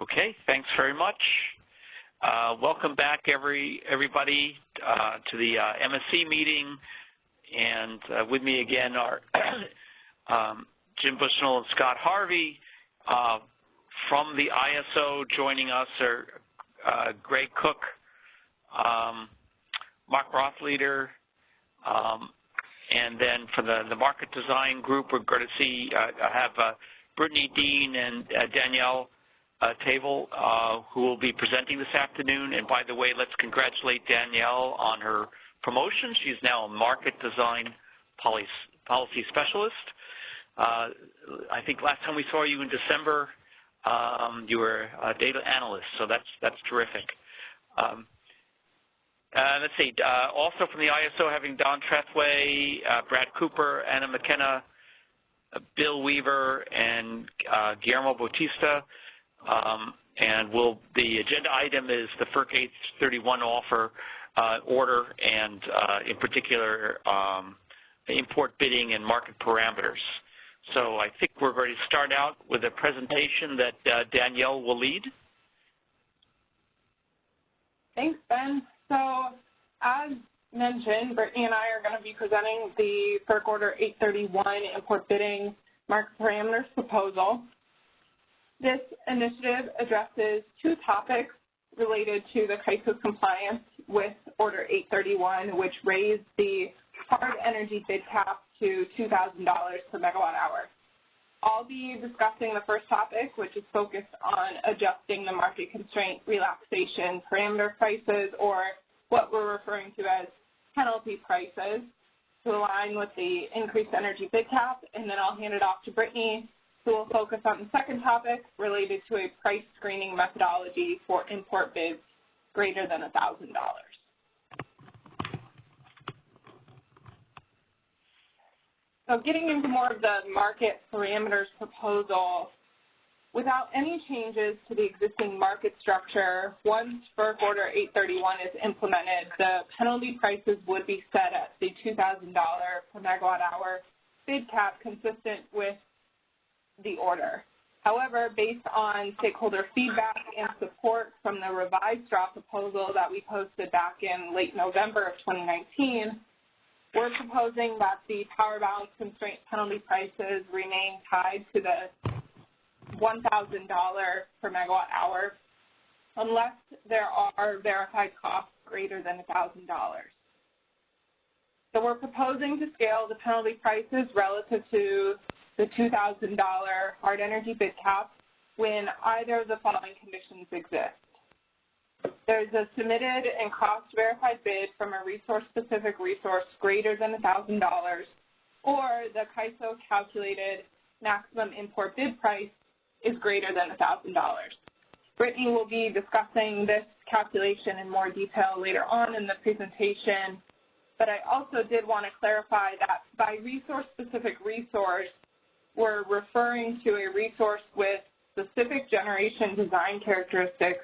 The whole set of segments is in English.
Okay, thanks very much. Welcome back, everybody, to the MSC meeting. And with me again are Jim Bushnell and Scott Harvey. From the ISO joining us are Greg Cook, Mark Rothleader, and then for the market design group, we're going to see have Brittany Dean and Danielle Table, who will be presenting this afternoon. And by the way, let's congratulate Danielle on her promotion. She's now a market design policy specialist. I think last time we saw you in December, you were a data analyst, so that's terrific. Let's see, also from the ISO, having Don Trethway, Brad Cooper, Anna McKenna, Bill Weaver, and Guillermo Bautista. And the agenda item is the FERC 831 offer order, and in particular, import bidding and market parameters. So I think we're ready to start out with a presentation that Danielle will lead. Thanks, Ben. So as mentioned, Brittany and I are going to be presenting the FERC Order 831 import bidding market parameters proposal. This initiative addresses two topics related to the CAISO's compliance with Order 831, which raised the hard energy bid cap to $2,000 per megawatt hour. I'll be discussing the first topic, which is focused on adjusting the market constraint relaxation parameter prices, or what we're referring to as penalty prices, to align with the increased energy bid cap, and then I'll hand it off to Brittany, who will focus on the second topic related to a price screening methodology for import bids greater than $1,000. So getting into more of the market parameters proposal, without any changes to the existing market structure, once FERC Order 831 is implemented, the penalty prices would be set at the $2,000 per megawatt hour bid cap consistent with the order. However, based on stakeholder feedback and support from the revised draft proposal that we posted back in late November of 2019, we're proposing that the power balance constraint penalty prices remain tied to the $1,000 per megawatt hour unless there are verified costs greater than $1,000. So we're proposing to scale the penalty prices relative to the $2,000 hard energy bid cap when either of the following conditions exist. There's a submitted and cost-verified bid from a resource-specific resource greater than $1,000, or the CAISO calculated maximum import bid price is greater than $1,000. Brittany will be discussing this calculation in more detail later on in the presentation, but I also did want to clarify that by resource-specific resource, we're referring to a resource with specific generation design characteristics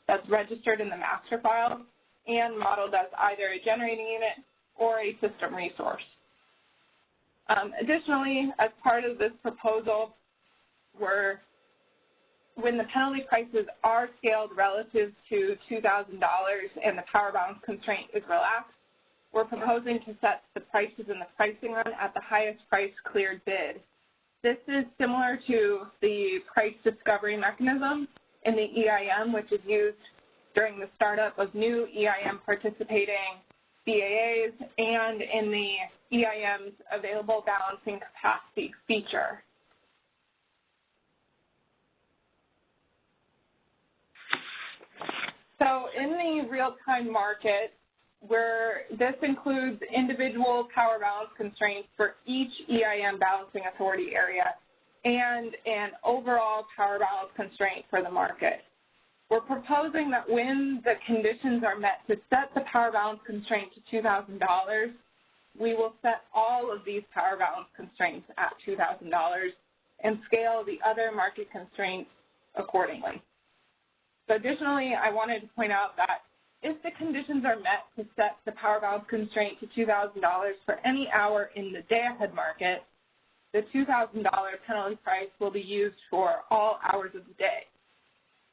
that's registered in the master file and modeled as either a generating unit or a system resource. Additionally, as part of this proposal, when the penalty prices are scaled relative to $2,000 and the power balance constraint is relaxed, we're proposing to set the prices in the pricing run at the highest price cleared bid. This is similar to the price discovery mechanism in the EIM, which is used during the startup of new EIM participating BAAs and in the EIM's available balancing capacity feature. So in the real-time market, this includes individual power balance constraints for each EIM balancing authority area and an overall power balance constraint for the market. We're proposing that when the conditions are met to set the power balance constraint to $2,000, we will set all of these power balance constraints at $2,000 and scale the other market constraints accordingly. So additionally, I wanted to point out that if the conditions are met to set the power balance constraint to $2,000 for any hour in the day-ahead market, the $2,000 penalty price will be used for all hours of the day.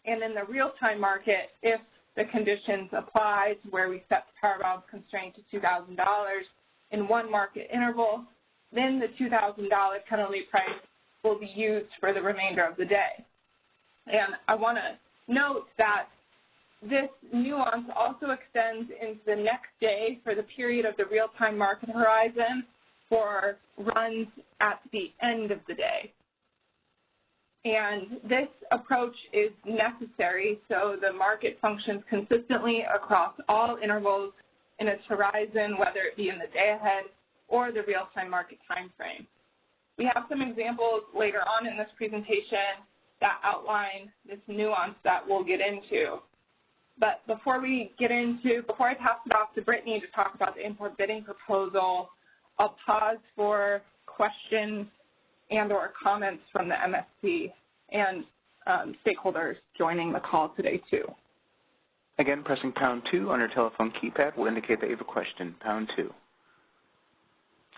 And in the real-time market, if the conditions apply to where we set the power valve constraint to $2,000 in one market interval, then the $2,000 penalty price will be used for the remainder of the day. And I want to note that this nuance also extends into the next day for the period of the real-time market horizon for runs at the end of the day. And this approach is necessary so the market functions consistently across all intervals in its horizon, whether it be in the day ahead or the real-time market time frame. We have some examples later on in this presentation that outline this nuance that we'll get into. But before I pass it off to Brittany to talk about the import bidding proposal, I'll pause for questions and or comments from the MSC and stakeholders joining the call today too. Again, pressing #2 on your telephone keypad will indicate that you have a question, #2.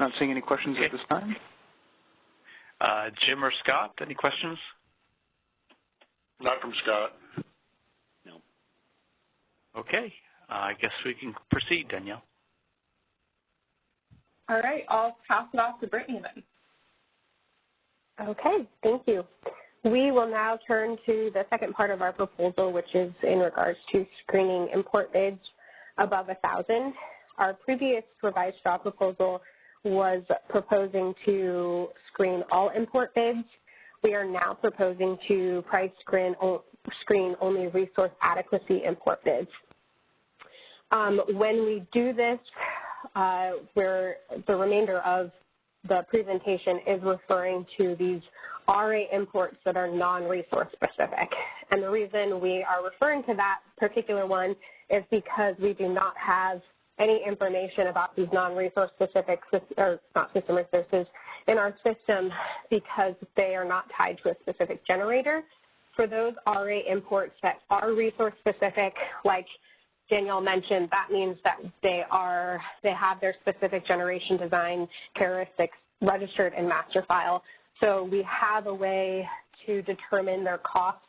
Not seeing any questions at this time. Jim or Scott, any questions? Not from Scott. No. Okay, I guess we can proceed, Danielle. All right, I'll pass it off to Brittany then. Okay, thank you. We will now turn to the second part of our proposal, which is in regards to screening import bids above 1,000. Our previous revised straw proposal was proposing to screen all import bids. We are now proposing to price screen only resource adequacy import bids. When we do this, the remainder of the presentation is referring to these RA imports that are non-resource specific. And the reason we are referring to that particular one is because we do not have any information about these non-resource specific, or not system resources, in our system because they are not tied to a specific generator. For those RA imports that are resource specific, like Danielle mentioned, that means that they have their specific generation design characteristics registered in master file. So we have a way to determine their costs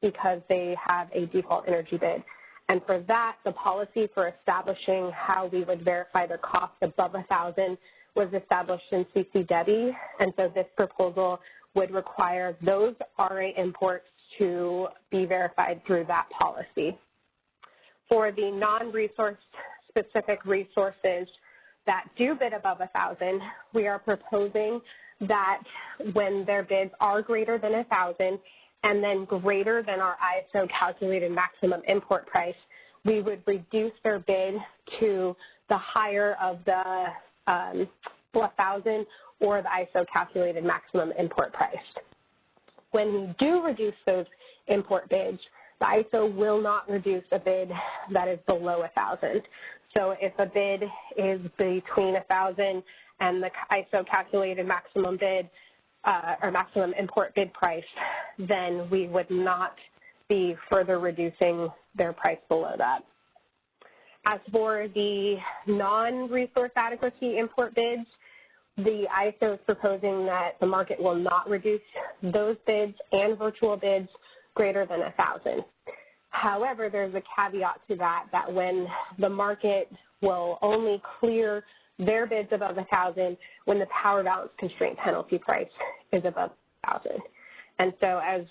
because they have a default energy bid. And for that, the policy for establishing how we would verify their cost above 1,000 was established in CC-DEBI. And so this proposal would require those RA imports to be verified through that policy. For the non-resource specific resources that do bid above 1,000, we are proposing that when their bids are greater than 1,000 and then greater than our ISO calculated maximum import price, we would reduce their bid to the higher of the 1,000 or the ISO calculated maximum import price. When we do reduce those import bids, the ISO will not reduce a bid that is below 1,000. So if a bid is between 1,000 and the ISO calculated maximum bid or maximum import bid price, then we would not be further reducing their price below that. As for the non-resource adequacy import bids, the ISO is proposing that the market will not reduce those bids and virtual bids greater than 1,000. However, there's a caveat to that, that when the market will only clear their bids above 1,000 when the power balance constraint penalty price is above 1,000. And so as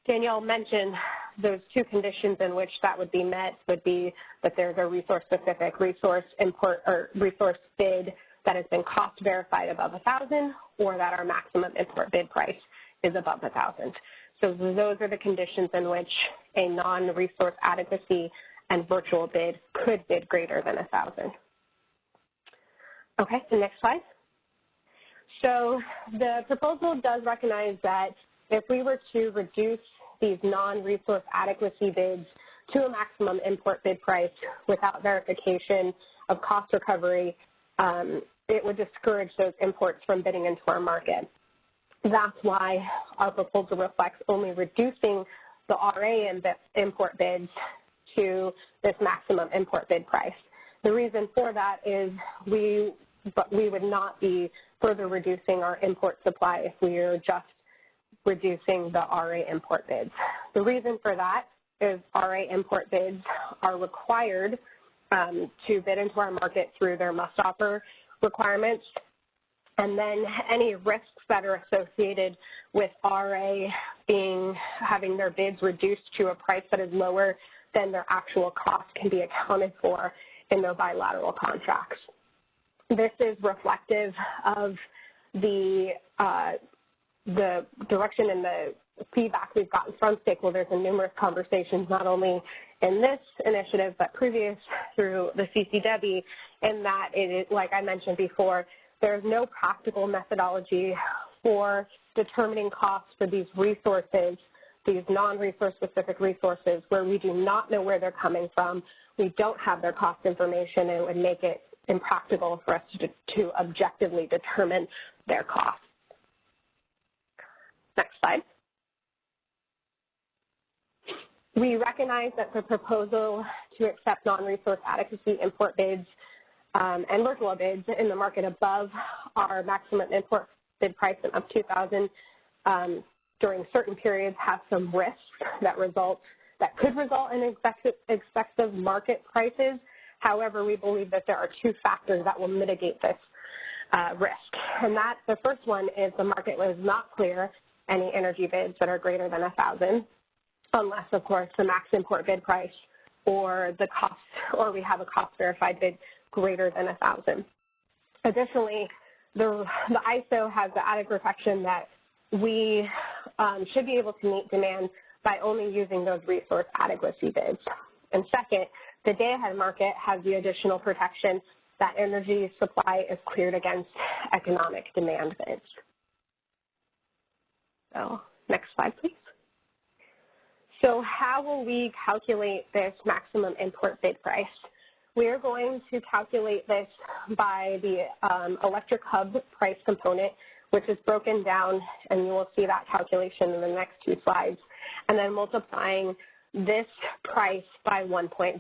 Danielle mentioned, those two conditions in which that would be met would be that there's a resource-specific resource import or resource bid that has been cost verified above 1,000 or that our maximum import bid price is above 1,000. So those are the conditions in which a non-resource adequacy and virtual bid could bid greater than 1,000. Okay, the next slide. So the proposal does recognize that if we were to reduce these non-resource adequacy bids to a maximum import bid price without verification of cost recovery, it would discourage those imports from bidding into our market. That's why our proposal reflects only reducing the RA import bids to this maximum import bid price. The reason for that is we would not be further reducing our import supply if we are just reducing the RA import bids. The reason for that is RA import bids are required to bid into our market through their must-offer requirements, and then any risks that are associated with RA having their bids reduced to a price that is lower than their actual cost can be accounted for in their bilateral contracts. This is reflective of the direction and the feedback we've gotten from stakeholders in numerous conversations, not only in this initiative, but previous through the CCW, in that it is, like I mentioned before, there's no practical methodology for determining costs for these resources, these non-resource specific resources, where we do not know where they're coming from. We don't have their cost information, and it would make it impractical for us to objectively determine their costs. Next slide. We recognize that the proposal to accept non-resource adequacy import bids and virtual bids in the market above our maximum import bid price of $2,000 during certain periods have some risks that could result in excessive market prices. However, we believe that there are two factors that will mitigate this risk. And the first one is the market was not clear any energy bids that are greater than $1,000, unless, of course, the max import bid price or the cost, or we have a cost verified bid greater than $1,000. Additionally, the ISO has the added protection that we should be able to meet demand by only using those resource adequacy bids. And second, the day-ahead market has the additional protection that energy supply is cleared against economic demand bids. So, next slide, please. So how will we calculate this maximum import bid price? We are going to calculate this by the electric hub price component, which is broken down, and you will see that calculation in the next two slides, and then multiplying this price by 1.1.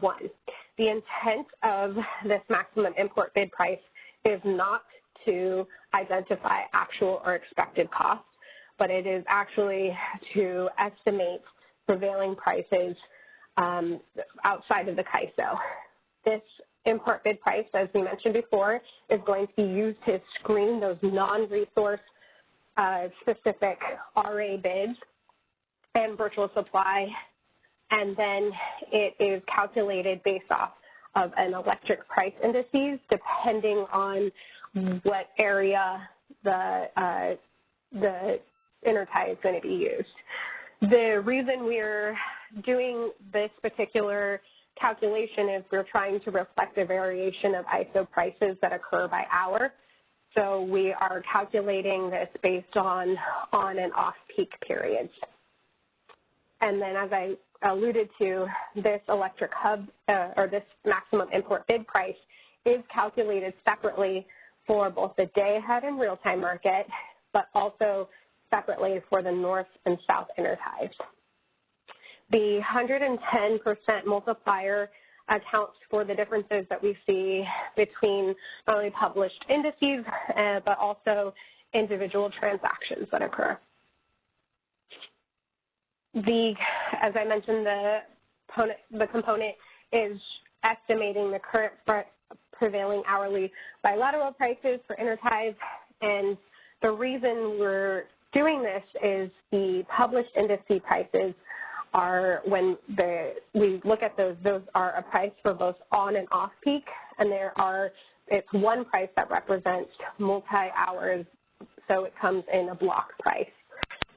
The intent of this maximum import bid price is not to identify actual or expected costs, but it is actually to estimate prevailing prices outside of the CAISO. This import bid price, as we mentioned before, is going to be used to screen those non-resource specific RA bids and virtual supply, and then it is calculated based off of an electric price indices depending on what area the intertie is going to be used. The reason we're doing this particular calculation is we're trying to reflect the variation of ISO prices that occur by hour. So we are calculating this based on and off-peak periods. And then, as I alluded to, this electric hub, or this maximum import bid price, is calculated separately for both the day-ahead and real-time market, but also separately for the north and south interties. The 110% multiplier accounts for the differences that we see between not only published indices, but also individual transactions that occur. As I mentioned, the component is estimating the current prevailing hourly bilateral prices for interties, and the reason we're doing this is the published indice prices are, when we look at those are a price for both on and off peak, and it's one price that represents multi-hours, so it comes in a block price.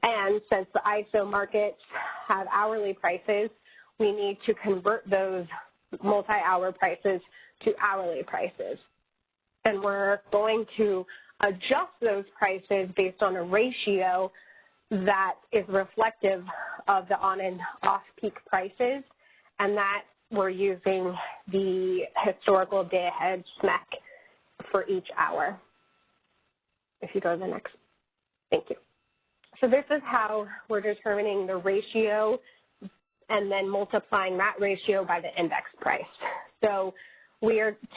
And since the ISO markets have hourly prices, we need to convert those multi-hour prices to hourly prices. And we're going to adjust those prices based on a ratio that is reflective of the on and off peak prices, and that we're using the historical day ahead SMEC for each hour. If you go to the next, thank you. So this is how we're determining the ratio and then multiplying that ratio by the index price. So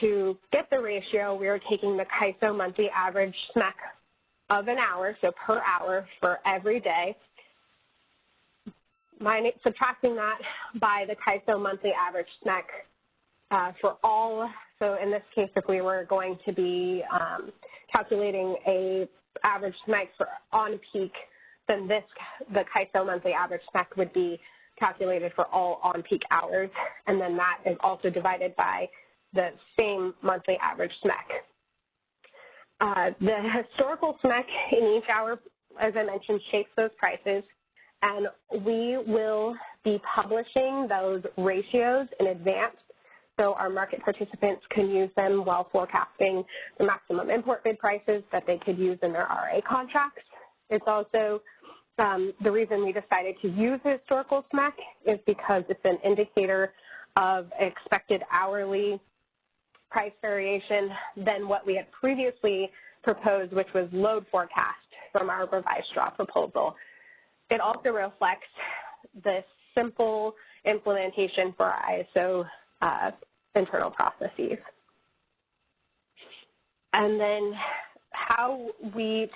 to get the ratio, we are taking the CAISO monthly average SMEC of an hour, so per hour for every day, subtracting that by the CAISO monthly average SMEC for all. So in this case, if we were going to be calculating a average SMEC for on peak, then the CAISO monthly average SMEC would be calculated for all on-peak hours, and then that is also divided by the same monthly average SMEC. The historical SMEC in each hour, as I mentioned, shapes those prices, and we will be publishing those ratios in advance so our market participants can use them while forecasting the maximum import bid prices that they could use in their RA contracts. It's also the reason we decided to use the historical SMEC is because it's an indicator of expected hourly price variation than what we had previously proposed, which was load forecast from our revised straw proposal. It also reflects the simple implementation for our ISO internal processes. And then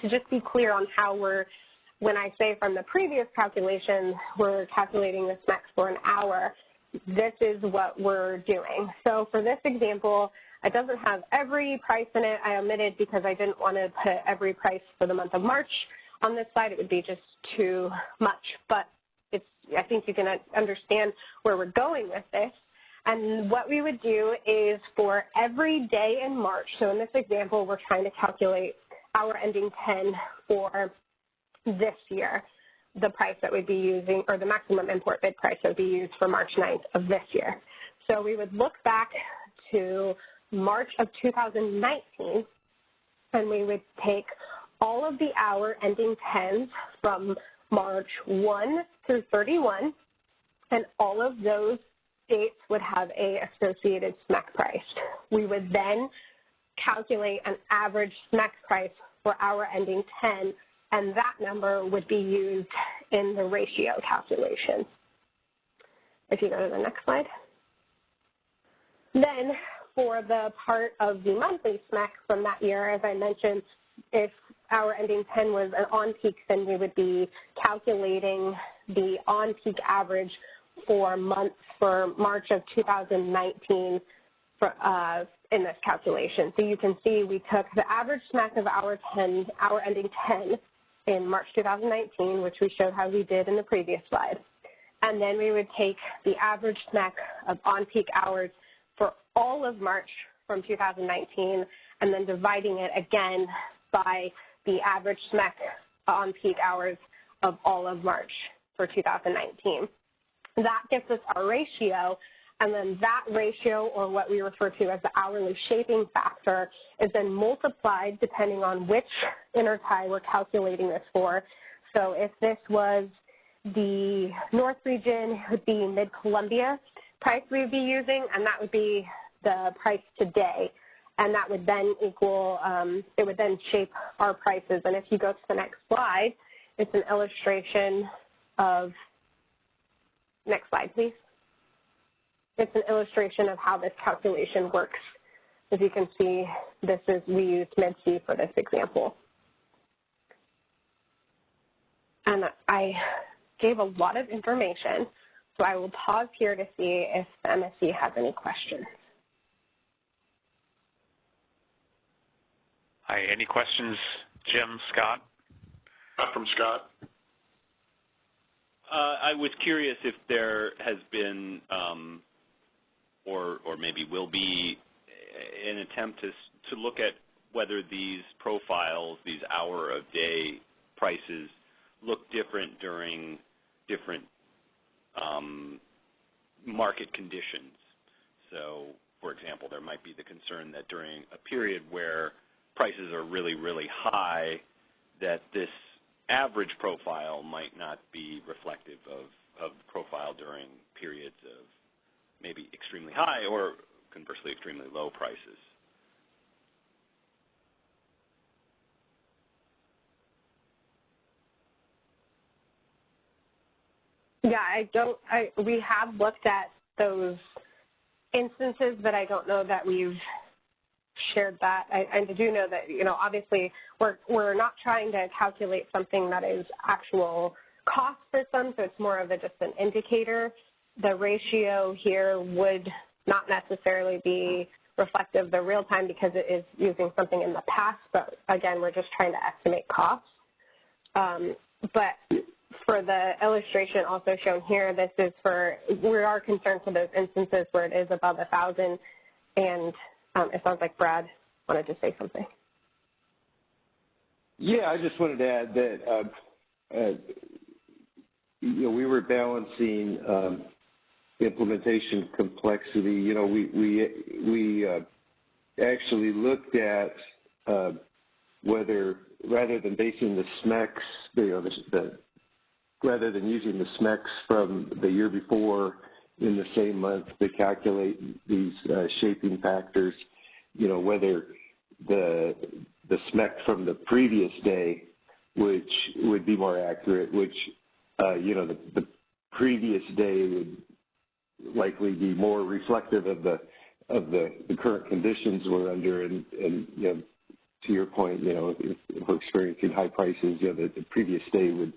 to just be clear on how when I say from the previous calculation, we're calculating the SMEC for an hour, this is what we're doing. So for this example, it doesn't have every price in it. I omitted because I didn't want to put every price for the month of March on this slide. It would be just too much, but I think you can understand where we're going with this. And what we would do is for every day in March, so in this example, we're trying to calculate hour ending 10 for this year, the price that we'd be using, or the maximum import bid price that would be used for March 9th of this year. So we would look back to March of 2019, and we would take all of the hour ending 10s from March 1 through 31, and all of those dates would have a associated SMEC price. We would then calculate an average SMEC price for hour ending 10, and that number would be used in the ratio calculation. If you go to the next slide. Then for the part of the monthly SMEC from that year, as I mentioned, if hour ending 10 was an on-peak, then we would be calculating the on-peak average for months for March of 2019 in this calculation. So you can see we took the average SMEC of hour ending 10 in March 2019, which we showed how we did in the previous slide. And then we would take the average SMEC of on-peak hours for all of March from 2019, and then dividing it again by the average SMEC on-peak hours of all of March for 2019. That gives us our ratio, and then that ratio, or what we refer to as the hourly shaping factor, is then multiplied depending on which intertie we're calculating this for. So if this was the North region, it would be Mid-Columbia price we would be using, and that would be the price today. And that would then equal, it would then shape our prices. And if you go to the next slide, it's an illustration of, next slide, please. It's an illustration of how this calculation works. As you can see, we used Mid-C for this example. And I gave a lot of information, so I will pause here to see if the MSC has any questions. Hi, any questions, Jim, Scott? Not from Scott. I was curious if there has been, or maybe will be, an attempt to look at whether these profiles, these hour-of-day prices, look different during different market conditions. So, for example, there might be the concern that during a period where prices are really, really high, that this average profile might not be reflective of the profile during periods of maybe extremely high or conversely extremely low prices. Yeah, we have looked at those instances, but I don't know that we've shared that. I do know that, obviously we're not trying to calculate something that is actual cost for some, so it's more of just an indicator. The ratio here would not necessarily be reflective of the real time because it is using something in the past, but again, we're just trying to estimate costs. But for the illustration also shown here, this is for, we are concerned for those instances where it is above 1,000, and it sounds like Brad wanted to say something. Yeah, I just wanted to add that, we were balancing implementation complexity. We actually looked at whether, rather than basing the SMECs, rather than using the SMECs from the year before in the same month to calculate these shaping factors, whether the SMEC from the previous day, which would be more accurate, which, the previous day would likely be more reflective of the current conditions we're under, and to your point, if we're experiencing high prices, the previous day would,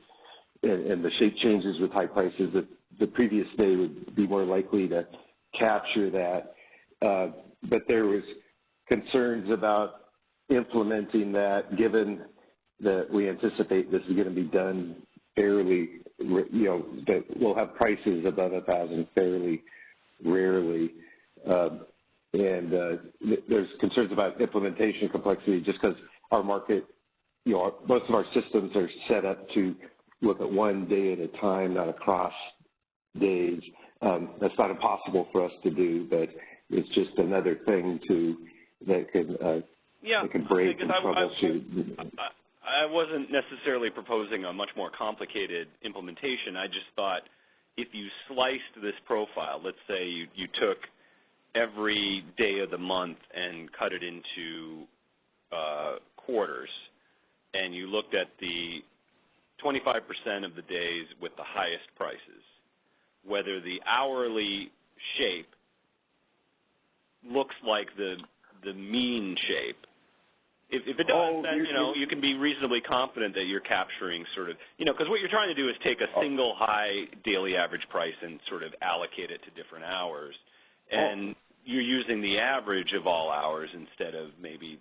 and the shape changes with high prices, the previous day would be more likely to capture that. But there was concerns about implementing that, given that we anticipate this is going to be done fairly, that we'll have prices above 1,000 fairly rarely. And there's concerns about implementation complexity just because our market, most of our systems are set up to look at one day at a time, not across days. That's not impossible for us to do, but it's just another thing that can break and troubleshoot. I wasn't necessarily proposing a much more complicated implementation. I just thought if you sliced this profile, let's say you took every day of the month and cut it into quarters, and you looked at the 25% of the days with the highest prices, whether the hourly shape looks like the mean shape. If it does, then, you can be reasonably confident that you're capturing sort of, because what you're trying to do is take a single high daily average price and sort of allocate it to different hours. And you're using the average of all hours instead of maybe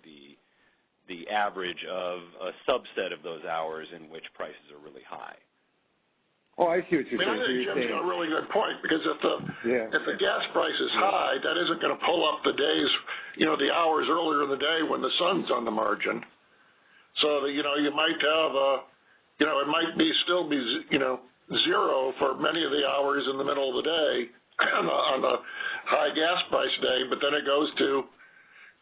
the average of a subset of those hours in which prices are really high. Oh, I see what you're saying. I think Jim's got a really good point, because if the gas price is high, that isn't going to pull up the days, the hours earlier in the day when the sun's on the margin. So that, you might have it might still be zero for many of the hours in the middle of the day on the high gas price day, but then it goes to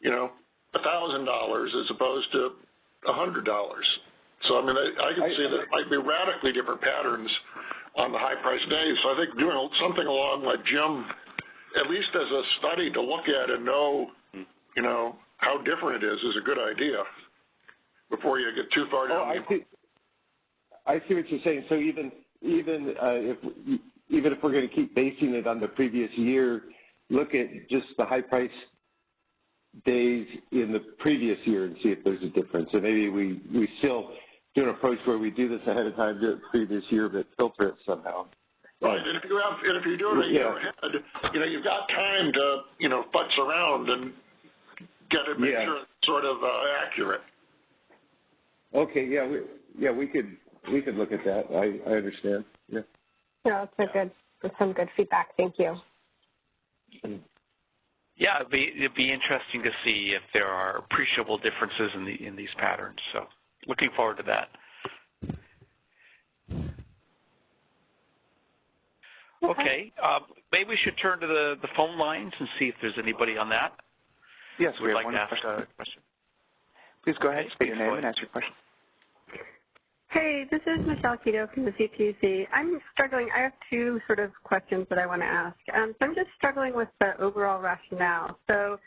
$1,000 as opposed to $100. So, I mean, I can see that it might be radically different patterns on the high-priced days. So I think doing something along like Jim, at least as a study to look at and know, how different it is a good idea before you get too far down. I see what you're saying. So even if we're going to keep basing it on the previous year, look at just the high-priced days in the previous year and see if there's a difference. So maybe we still do an approach where we do this ahead of time, do it previous year, but filter it somehow. Right, and if you're doing it a year ahead, you've got time to, futz around and make sure it's sort of accurate. Okay, we could look at that. I understand. Yeah. Yeah, that's some good feedback. Thank you. Yeah, it'd be interesting to see if there are appreciable differences in these patterns. So, looking forward to that. Okay, maybe we should turn to the phone lines and see if there's anybody on that. Yes, we have like one to ask a question. Please go ahead, state your name and ask your question. Hey, this is Michelle Keto from the CPUC. I'm struggling. I have two sort of questions that I want to ask. So I'm just struggling with the overall rationale. So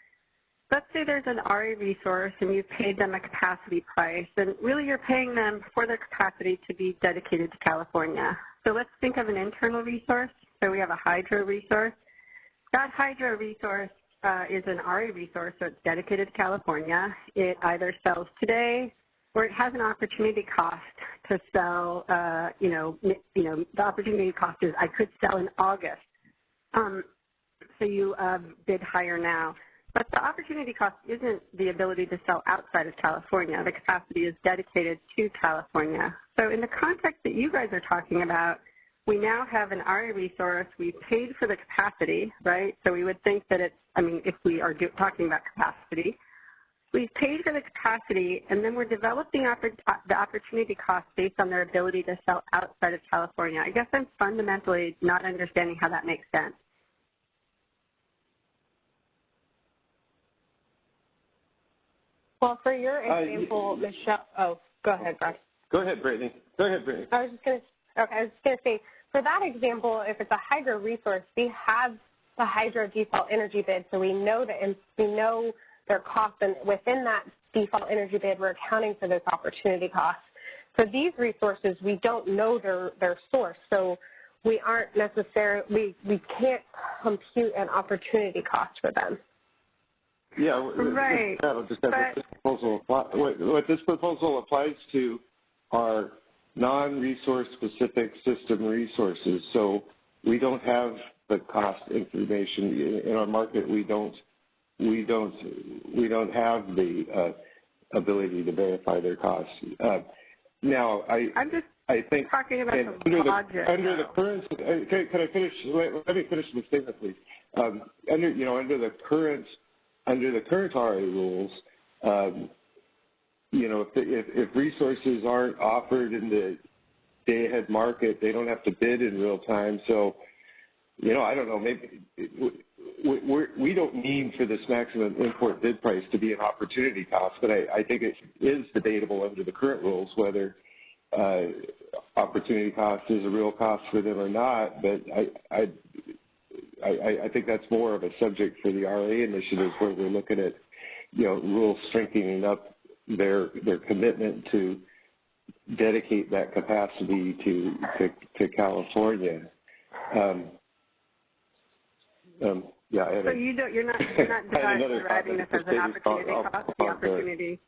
let's say there's an RA resource and you've paid them a capacity price, and really you're paying them for their capacity to be dedicated to California. So let's think of an internal resource. So we have a hydro resource. That hydro resource is an RA resource, so it's dedicated to California. It either sells today or it has an opportunity cost to sell, the opportunity cost is I could sell in August. So you bid higher now. But the opportunity cost isn't the ability to sell outside of California. The capacity is dedicated to California. So in the context that you guys are talking about, we now have an RA resource. We paid for the capacity, right? So we would think that if we are talking about capacity, we've paid for the capacity, and then we're developing the opportunity cost based on their ability to sell outside of California. I guess I'm fundamentally not understanding how that makes sense. Well, for your example, Michelle, go ahead, Brad. Go ahead, Brittany. I was just going to say, for that example, if it's a hydro resource, we have the hydro default energy bid, so we know their costs, and within that default energy bid, we're accounting for those opportunity costs. For these resources, we don't know their source, so we aren't necessarily, we can't compute an opportunity cost for them. Yeah, right. What this proposal applies to are non-resource specific system resources. So we don't have the cost information in our market. We don't have the let me finish the statement, please. Under the current RA rules, if resources aren't offered in the day-ahead market, they don't have to bid in real time. So, I don't know, maybe we don't need for this maximum import bid price to be an opportunity cost, but I think it is debatable under the current rules whether opportunity cost is a real cost for them or not. But I think that's more of a subject for the RA initiatives where we're looking at, rules strengthening up their commitment to dedicate that capacity to California. So you're not deriving this as an opportunity cost, the opportunity.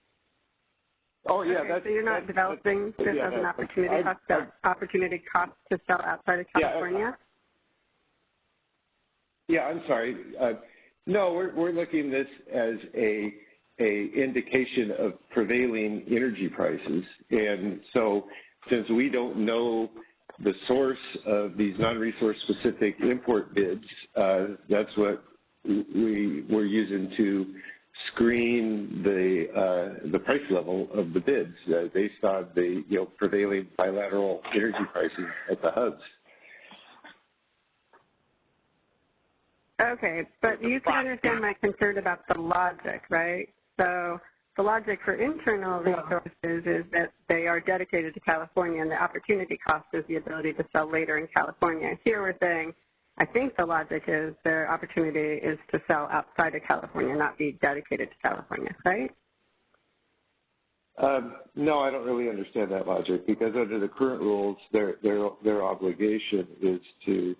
Oh yeah, okay, so you're not developing this as an opportunity cost to sell outside of California. Yeah, I'm sorry. No, we're looking at this as a indication of prevailing energy prices, and so since we don't know the source of these non-resource specific import bids, that's what we're using to screen the price level of the bids based on the prevailing bilateral energy prices at the hubs. Okay, but you can understand my concern about the logic, right? So the logic for internal resources is that they are dedicated to California, and the opportunity cost is the ability to sell later in California. Here we're saying, I think the logic is their opportunity is to sell outside of California, not be dedicated to California, right? No, I don't really understand that logic, because under the current rules, their obligation is to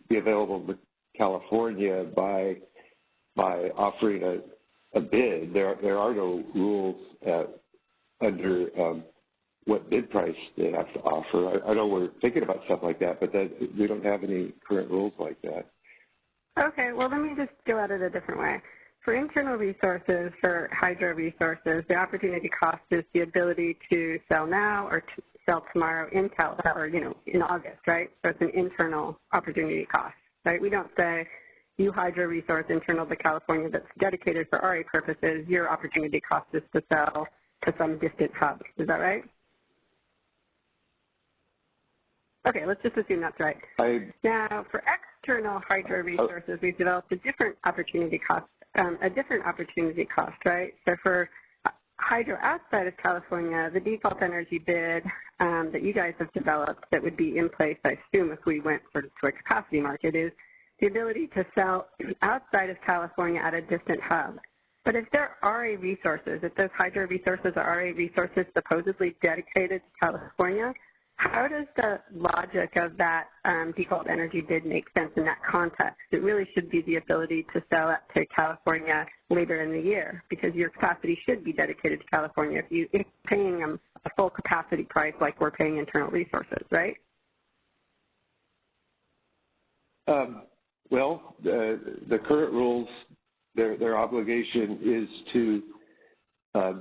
be available to California by offering a bid. There are no rules under what bid price they have to offer. I know we're thinking about stuff like that, but we don't have any current rules like that. Okay, well, let me just go at it a different way. For internal resources, for hydro resources, the opportunity cost is the ability to sell now or to sell tomorrow in in August, right? So it's an internal opportunity cost, right? We don't say you hydro resource internal to California that's dedicated for RA purposes, your opportunity cost is to sell to some distant hub. Is that right? Okay, let's just assume that's right. Now, for external hydro resources, we've developed a different opportunity cost, right? So for hydro outside of California, the default energy bid that you guys have developed that would be in place, I assume, if we went sort of to a capacity market, is the ability to sell outside of California at a distant hub. But if they're RA resources, if those hydro resources are RA resources supposedly dedicated to California, how does the logic of that default energy bid make sense in that context? It really should be the ability to sell it to California later in the year, because your capacity should be dedicated to California. If you're paying them a full capacity price like we're paying internal resources, right? Well, the current rules, their obligation is to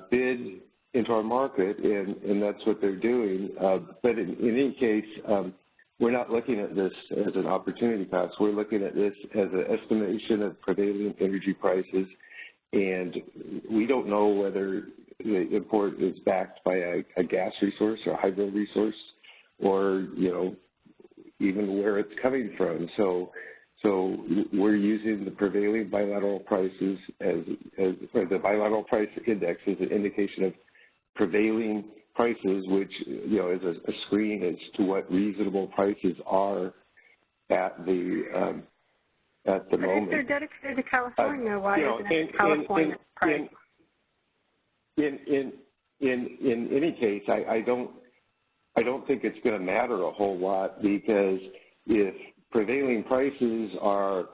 bid into our market, and that's what they're doing. But in any case, we're not looking at this as an opportunity cost. We're looking at this as an estimation of prevailing energy prices, and we don't know whether the import is backed by a gas resource or a hydro resource, or even where it's coming from. So we're using the prevailing bilateral prices or the bilateral price index as an indication of prevailing prices, which is a screen as to what reasonable prices are at the moment. But if they're dedicated to California, why isn't it California price? In any case, I don't think it's going to matter a whole lot, because if prevailing prices are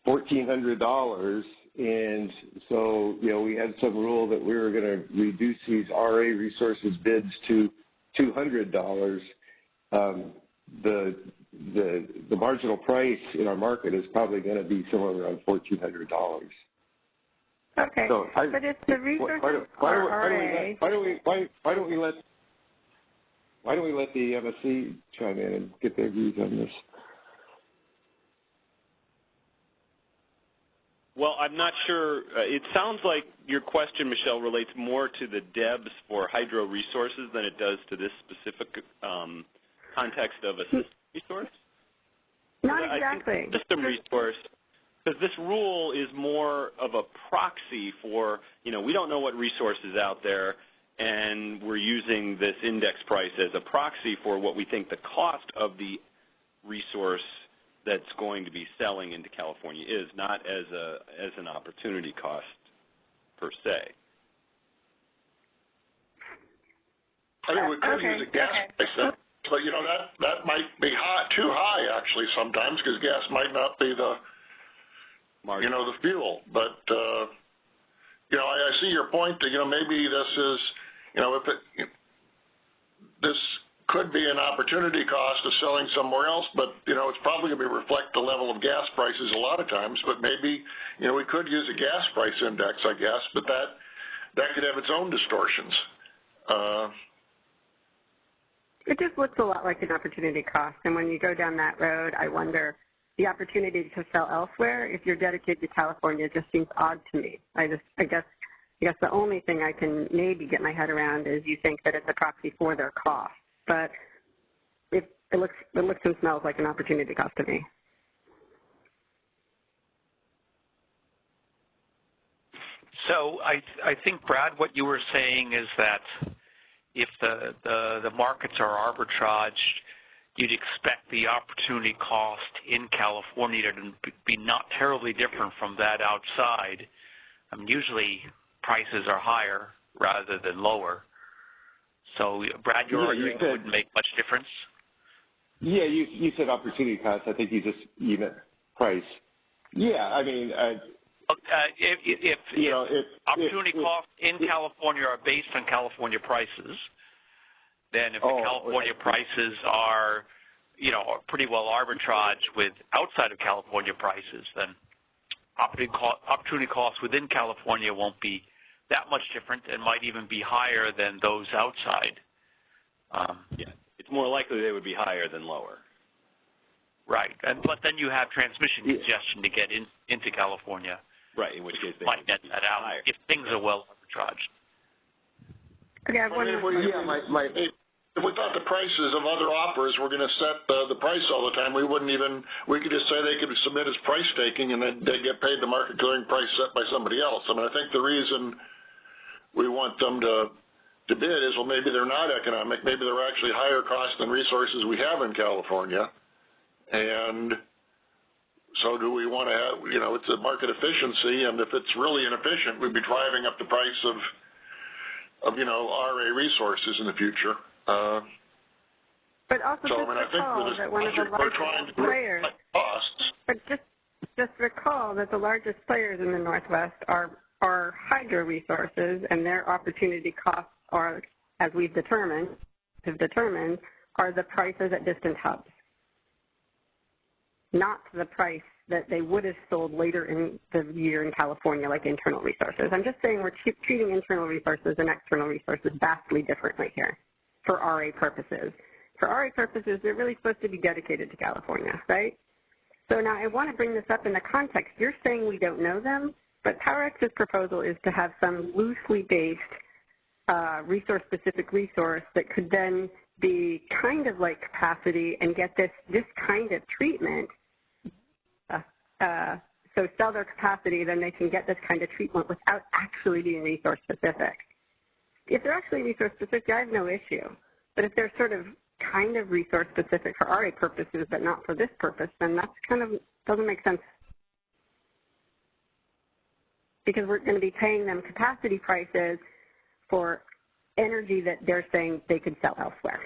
$1,400, and so we had some rule that we were going to reduce these RA resources bids to $200, the marginal price in our market is probably going to be somewhere around $1,400. Okay, so but if the resources are RA, why don't we let the MSC chime in and get their views on this? Well, I'm not sure. It sounds like your question, Michelle, relates more to the DEBs for hydro resources than it does to this specific context of a system resource. Not exactly. System resource, because this rule is more of a proxy for, we don't know what resource is out there, and we're using this index price as a proxy for what we think the cost of the resource that's going to be selling into California is, not as an opportunity cost per se. I think we could use a gas price, but that might be too high actually sometimes, because gas might not be the the fuel. But I see your point that maybe this is this could be an opportunity cost of selling somewhere else, but it's probably going to reflect the level of gas prices a lot of times. But maybe we could use a gas price index, I guess, but that could have its own distortions. It just looks a lot like an opportunity cost, and when you go down that road, I wonder, the opportunity to sell elsewhere, if you're dedicated to California, just seems odd to me. I guess the only thing I can maybe get my head around is you think that it's a proxy for their cost. But it looks and smells like an opportunity cost to me. So I think, Brad, what you were saying is that if the markets are arbitraged, you'd expect the opportunity cost in California to be not terribly different from that outside. I mean, usually prices are higher rather than lower. So, Brad, your argument wouldn't make much difference? Yeah, you said opportunity cost. I think you meant price. Yeah, I mean, if opportunity costs in California are based on California prices, then if the California prices are, pretty well arbitraged with outside of California prices, then opportunity costs within California won't be that much different and might even be higher than those outside. It's more likely they would be higher than lower. Right, but then you have transmission congestion to get into California. Right, in which case they might net that out higher if things are well arbitraged. Okay, if we thought the prices of other offers were going to set the price all the time, we could just say they could submit as price taking and then they get paid the market clearing price set by somebody else. I mean, I think the reason we want them to bid is, well, maybe they're not economic. Maybe they're actually higher cost than resources we have in California. And so do we want to have, it's a market efficiency, and if it's really inefficient, we'd be driving up the price of RA resources in the future. But also recall that one of the largest players, but just recall that the largest players in the Northwest are hydro resources, and their opportunity costs are as we've determined, are the prices at distant hubs, not the price that they would have sold later in the year in California, like internal resources. I'm just saying we're treating internal resources and external resources vastly differently here for RA purposes. For RA purposes, they're really supposed to be dedicated to California, right? So now I want to bring this up in the context. You're saying we don't know them, but PowerX's proposal is to have some loosely based resource-specific resource that could then be kind of like capacity and get this kind of treatment. So sell their capacity, then they can get this kind of treatment without actually being resource-specific. If they're actually resource-specific, I have no issue. But if they're sort of kind of resource-specific for RA purposes but not for this purpose, then that's kind of doesn't make sense, because we're going to be paying them capacity prices for energy that they're saying they could sell elsewhere.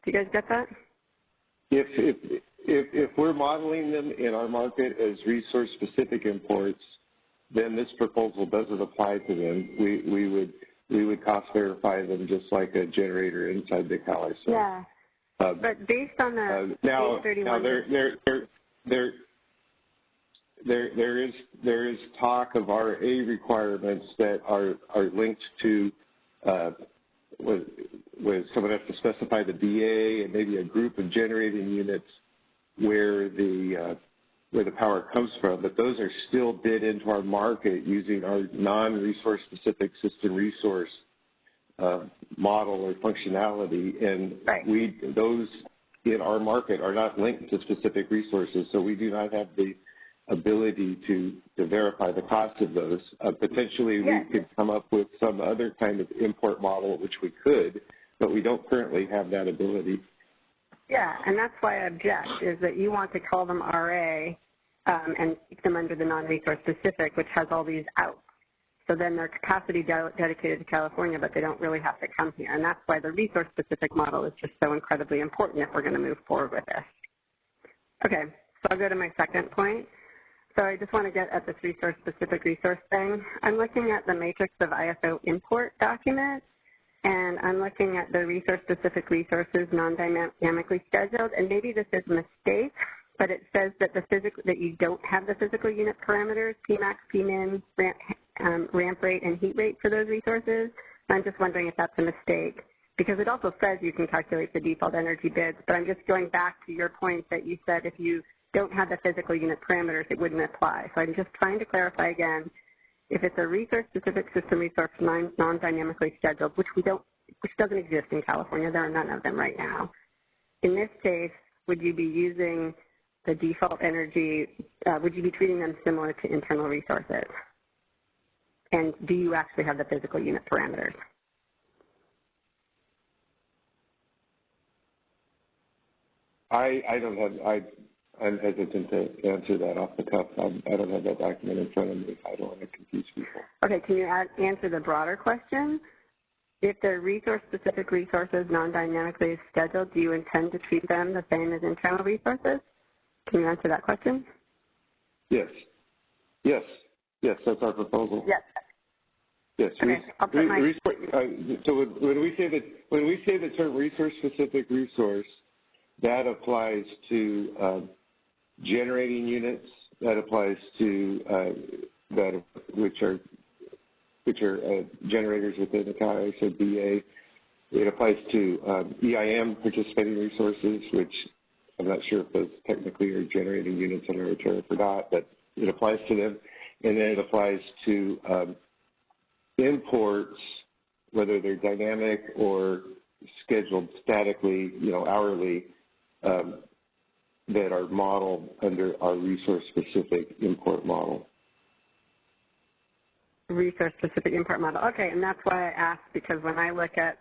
Do you guys get that? If we're modeling them in our market as resource-specific imports, then this proposal doesn't apply to them. We would cost verify them just like a generator inside the Cal. Yeah. But based on the now there is talk of RA requirements that are linked to where someone has to specify the BA and maybe a group of generating units where the power comes from, but those are still bid into our market using our non-resource specific system resource model or functionality, and those in our market are not linked to specific resources, so we do not have the ability to verify the cost of those. Potentially we could come up with some other kind of import model, which we could, but we don't currently have that ability. Yeah, and that's why I object, is that you want to call them RA and keep them under the non-resource specific, which has all these outs. So then their capacity dedicated to California, but they don't really have to come here. And that's why the resource specific model is just so incredibly important if we're going to move forward with this. Okay, so I'll go to my second point. So I just want to get at this resource-specific resource thing. I'm looking at the matrix of ISO import document, and I'm looking at the resource-specific resources non-dynamically scheduled, and maybe this is a mistake, but it says that that you don't have the physical unit parameters, Pmax, Pmin, ramp rate, and heat rate for those resources. I'm just wondering if that's a mistake, because it also says you can calculate the default energy bids, but I'm just going back to your point that you said if you don't have the physical unit parameters, it wouldn't apply. So I'm just trying to clarify again, if it's a resource-specific system resource non-dynamically scheduled, which doesn't exist in California, there are none of them right now. In this case, would you be using the default energy, would you be treating them similar to internal resources? And do you actually have the physical unit parameters? I'm hesitant to answer that off the cuff. I don't have that document in front of me. I don't want to confuse people. Okay, can you answer the broader question? If they're resource-specific resources non-dynamically scheduled, do you intend to treat them the same as internal resources? Can you answer that question? Yes. Yes. Yes, that's our proposal. Yes. Yes. Okay, I'll put my... So when we say the term resource-specific resource, that applies to generating units. That applies to which are generators within the ISO BA. It applies to EIM participating resources, which I'm not sure if those technically are generating units under a tariff or not, but it applies to them. And then it applies to imports, whether they're dynamic or scheduled statically, hourly, that are modeled under our resource-specific import model. Resource-specific import model. Okay, and that's why I asked, because when I look at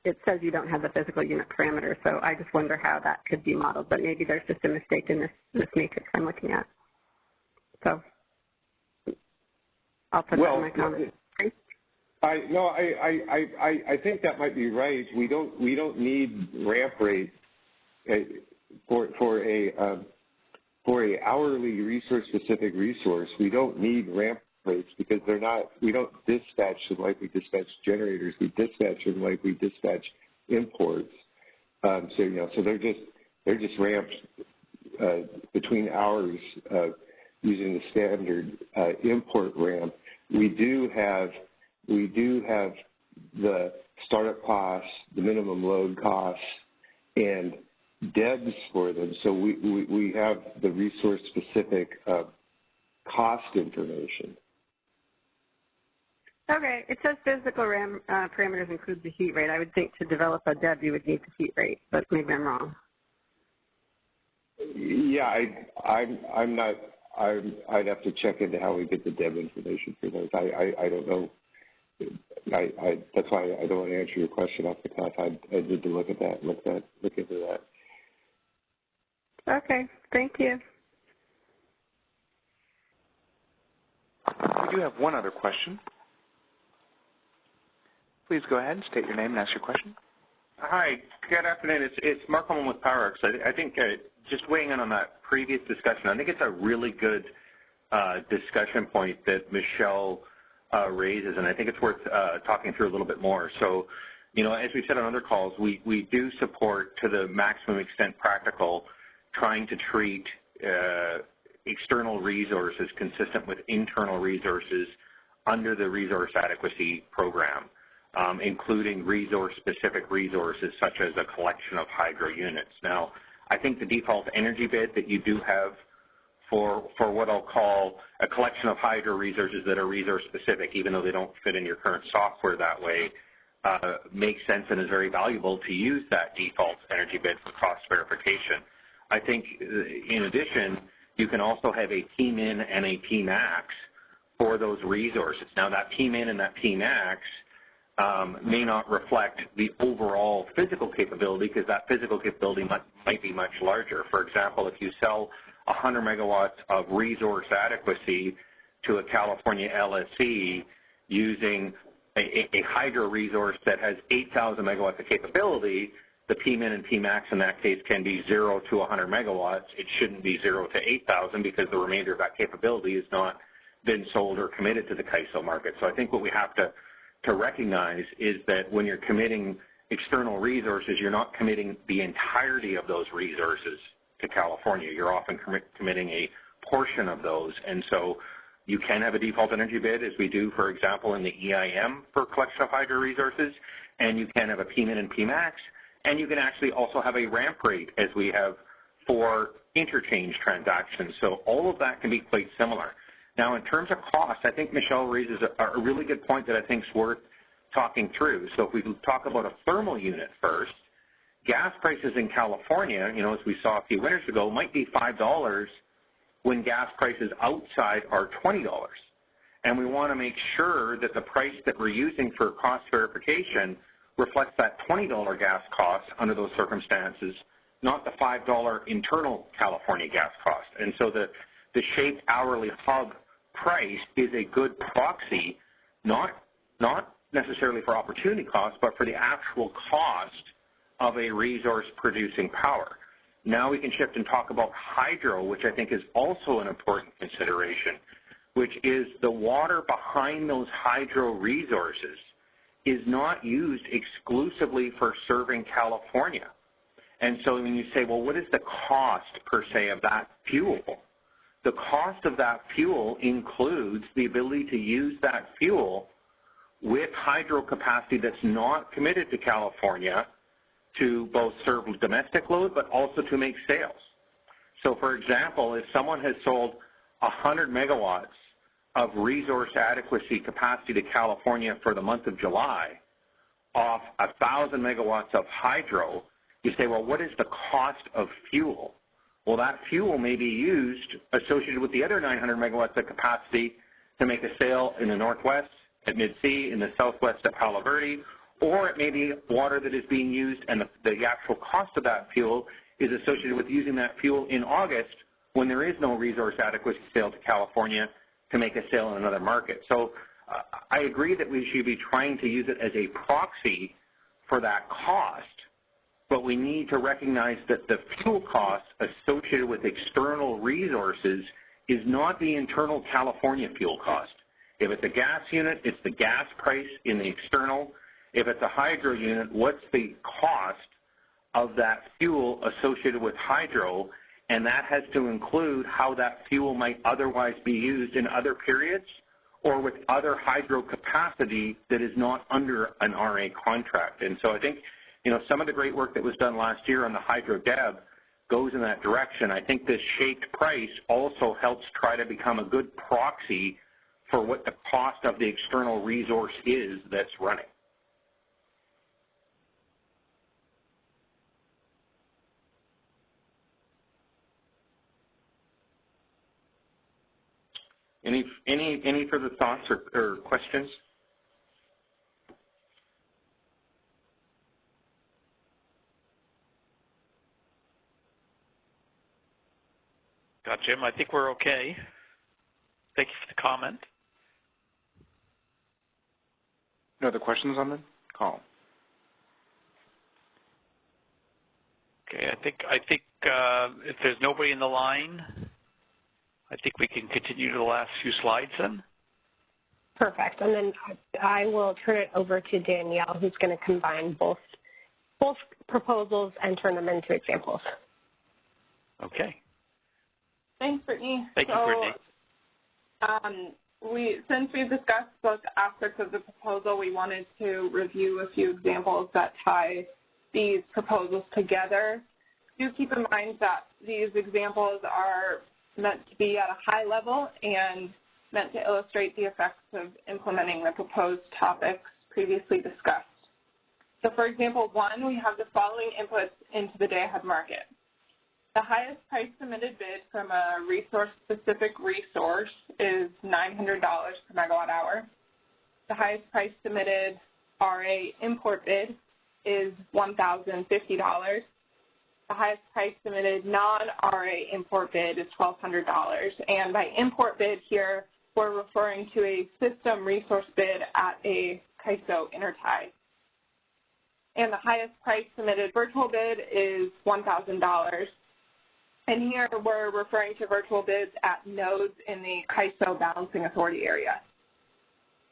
it says you don't have the physical unit parameters, so I just wonder how that could be modeled, but maybe there's just a mistake in this matrix I'm looking at. So I'll put that in my comments. I think that might be right. We don't need ramp rate for a hourly resource specific resource. We don't need ramp rates because they're not, we don't dispatch them like we dispatch generators. We dispatch them like we dispatch imports. So they're just ramped between hours using the standard import ramp. We do have the startup costs, the minimum load costs, and DEBs for them. So we have the resource-specific cost information. Okay. It says physical parameters include the heat rate. I would think to develop a DEB you would need the heat rate, but maybe I'm wrong. Yeah, I'm not. I'd have to check into how we get the DEB information for those. I don't know. That's why I don't want to answer your question off the cuff. I need to look at that, look into that. Okay, thank you. We do have one other question. Please go ahead and state your name and ask your question. Hi, good afternoon. It's Mark Holman with PowerX. I think just weighing in on that previous discussion, I think it's a really good discussion point that Michelle raises, and I think it's worth talking through a little bit more. So, as we've said on other calls, we do support to the maximum extent practical trying to treat external resources consistent with internal resources under the resource adequacy program, including resource-specific resources such as a collection of hydro units. Now, I think the default energy bid that you do have for what I'll call a collection of hydro resources that are resource-specific, even though they don't fit in your current software that way, makes sense and is very valuable to use that default energy bid for cost verification. I think, in addition, you can also have a P-min and a P-max for those resources. Now, that P-min and that P-max may not reflect the overall physical capability because that physical capability might be much larger. For example, if you sell 100 megawatts of resource adequacy to a California LSC using a hydro resource that has 8,000 megawatts of capability, the P-min and P-max in that case can be 0 to 100 megawatts. It shouldn't be 0 to 8,000 because the remainder of that capability has not been sold or committed to the CAISO market. So I think what we have to recognize is that when you're committing external resources, you're not committing the entirety of those resources to California. You're often committing a portion of those. And so you can have a default energy bid, as we do, for example, in the EIM for collection of hydro resources, and you can have a P-min and P-max, and you can actually also have a ramp rate, as we have for interchange transactions. So all of that can be quite similar. Now, in terms of cost, I think Michelle raises a really good point that I think is worth talking through. So if we talk about a thermal unit first, gas prices in California, as we saw a few winters ago, might be $5 when gas prices outside are $20. And we want to make sure that the price that we're using for cost verification reflects that $20 gas cost under those circumstances, not the $5 internal California gas cost. And so the shaped hourly hub price is a good proxy, not necessarily for opportunity cost, but for the actual cost of a resource producing power. Now we can shift and talk about hydro, which I think is also an important consideration, which is the water behind those hydro resources is not used exclusively for serving California. And so when you say, well, what is the cost per se of that fuel? The cost of that fuel includes the ability to use that fuel with hydro capacity that's not committed to California to both serve domestic load but also to make sales. So, for example, if someone has sold 100 megawatts of resource adequacy capacity to California for the month of July off 1,000 megawatts of hydro, you say, well, what is the cost of fuel? Well, that fuel may be used associated with the other 900 megawatts of capacity to make a sale in the Northwest at Mid-C, in the Southwest at Palo Verde, or it may be water that is being used and the actual cost of that fuel is associated with using that fuel in August when there is no resource adequacy sale to California to make a sale in another market. So I agree that we should be trying to use it as a proxy for that cost, but we need to recognize that the fuel cost associated with external resources is not the internal California fuel cost. If it's a gas unit, it's the gas price in the external. If it's a hydro unit, what's the cost of that fuel associated with hydro, and that has to include how that fuel might otherwise be used in other periods or with other hydro capacity that is not under an RA contract. And so I think, you know, some of the great work that was done last year on the hydro DEB goes in that direction. I think this shaped price also helps try to become a good proxy for what the cost of the external resource is that's running. Any further thoughts or questions? Jim. I think we're okay. Thank you for the comment. No other questions on the call? Okay, I think if there's nobody in the line, I think we can continue to the last few slides then. Perfect. And then I will turn it over to Danielle, who's going to combine both proposals and turn them into examples. Okay. Thanks, Brittany. Thank you, Brittany. Since we've discussed both aspects of the proposal, we wanted to review a few examples that tie these proposals together. Do keep in mind that these examples are meant to be at a high level and meant to illustrate the effects of implementing the proposed topics previously discussed. So for example 1, we have the following inputs into the day-ahead market. The highest price submitted bid from a resource-specific resource is $900 per megawatt hour. The highest price submitted RA import bid is $1,050. The highest price submitted non-RA import bid is $1,200. And by import bid here, we're referring to a system resource bid at a CAISO intertie. And the highest price submitted virtual bid is $1,000. And here we're referring to virtual bids at nodes in the CAISO balancing authority area.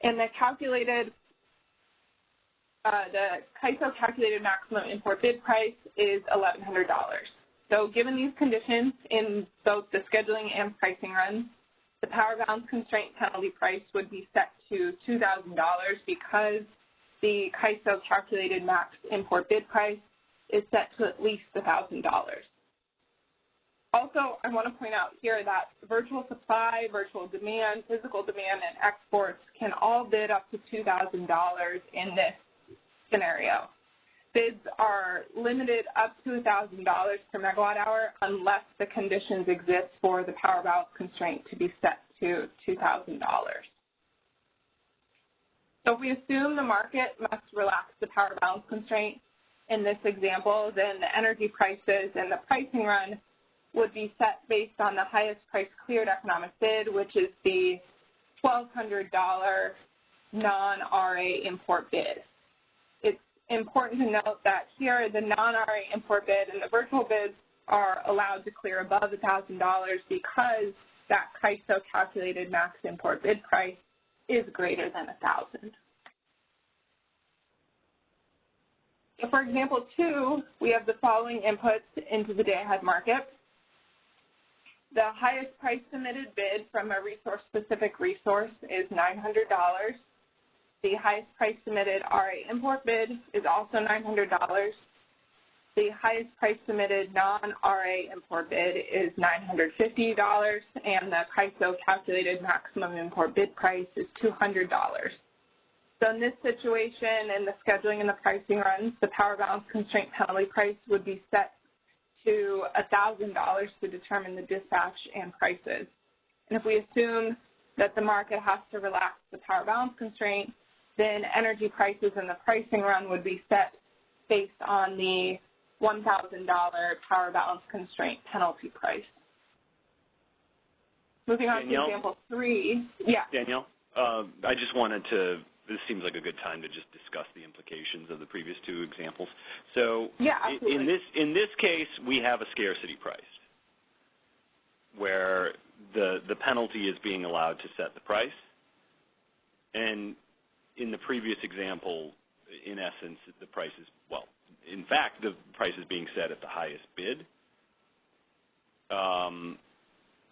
And the CAISO calculated maximum import bid price is $1,100. So given these conditions in both the scheduling and pricing runs, the power balance constraint penalty price would be set to $2,000 because the CAISO calculated max import bid price is set to at least $1,000. Also, I want to point out here that virtual supply, virtual demand, physical demand, and exports can all bid up to $2,000 in this scenario. Bids are limited up to $1,000 per megawatt hour unless the conditions exist for the power balance constraint to be set to $2,000. So if we assume the market must relax the power balance constraint in this example, then the energy prices and the pricing run would be set based on the highest price cleared economic bid, which is the $1,200 non-RA import bid. It's important to note that here the non-RA import bid and the virtual bids are allowed to clear above $1,000 because that CAISO calculated max import bid price is greater than $1,000. So for example 2, we have the following inputs into the day-ahead market. The highest price submitted bid from a resource-specific resource is $900. The highest price submitted RA import bid is also $900. The highest price submitted non-RA import bid is $950, and the CAISO calculated maximum import bid price is $200. So in this situation, in the scheduling and the pricing runs, the power balance constraint penalty price would be set to $1,000 to determine the dispatch and prices. And if we assume that the market has to relax the power balance constraint, then energy prices in the pricing run would be set based on the $1,000 power balance constraint penalty price. Moving on to example 3. Yeah. Danielle, I just wanted to, this seems like a good time to just discuss the implications of the previous 2 examples. So yeah, absolutely. in this case, we have a scarcity price where the penalty is being allowed to set the price. And in the previous example, in essence, the price is, well, in fact, the price is being set at the highest bid. I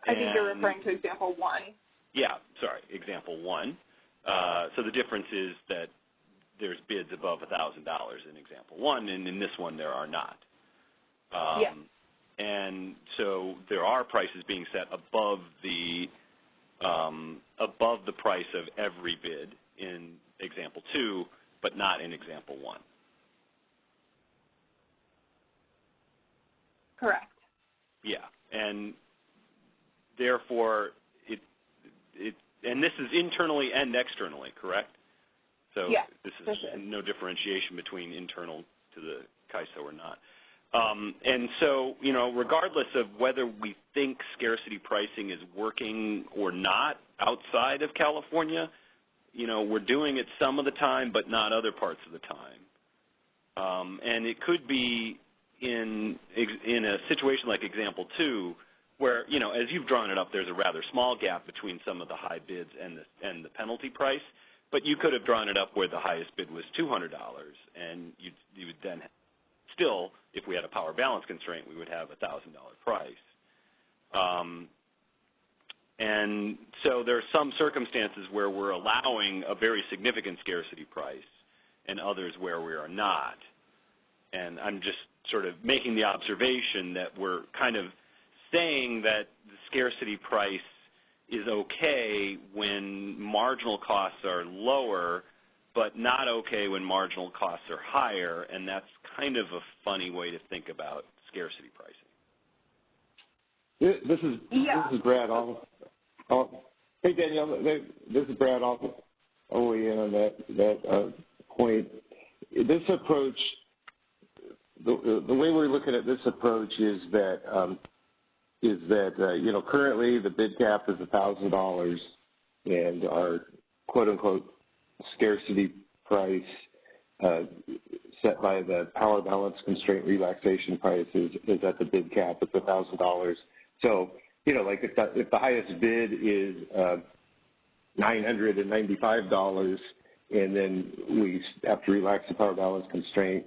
think you're referring to example 1. Yeah, sorry, example 1. So the difference is that there's bids above $1,000 in example 1, and in this one there are not. Yeah. And so there are prices being set above the price of every bid in example 2, but not in example 1. Correct. Yeah, and therefore and this is internally and externally, correct? So yeah, this is no differentiation between internal to the CAISO or not. And so, you know, regardless of whether we think scarcity pricing is working or not outside of California, you know, we're doing it some of the time, but not other parts of the time. And it could be in a situation like example 2, where, you know, as you've drawn it up, there's a rather small gap between some of the high bids and the penalty price, but you could have drawn it up where the highest bid was $200, and you would then still, if we had a power balance constraint, we would have a $1,000 price. And so there are some circumstances where we're allowing a very significant scarcity price and others where we are not. And I'm just sort of making the observation that we're kind of saying that the scarcity price is okay when marginal costs are lower, but not okay when marginal costs are higher, and that's kind of a funny way to think about scarcity pricing. This is Brad. Hey, Danielle, this is Brad. I'll weigh in on that point. This approach, the way we're looking at this approach is that you know, currently the bid cap is $1,000, and our quote-unquote scarcity price set by the power balance constraint relaxation price is at the bid cap at $1,000. So, you know, like if the highest bid is $995, and then we have to relax the power balance constraint,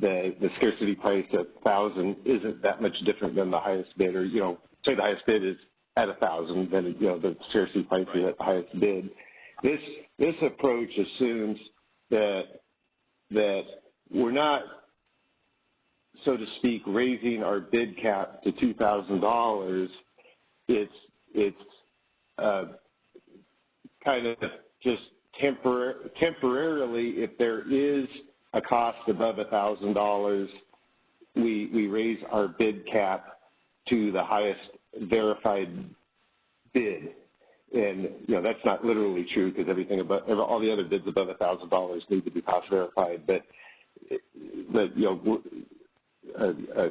the scarcity price at $1,000 isn't that much different than the highest bid, or, you know, say the highest bid is at $1,000, then, you know, the scarcity price is at the highest bid. This approach assumes that we're not, so to speak, raising our bid cap to $2,000. It's kind of just temporarily, if there is a cost above $1,000, we raise our bid cap to the highest verified bid. And, you know, that's not literally true, because everything above, all the other bids above $1,000 need to be cost verified. But you know,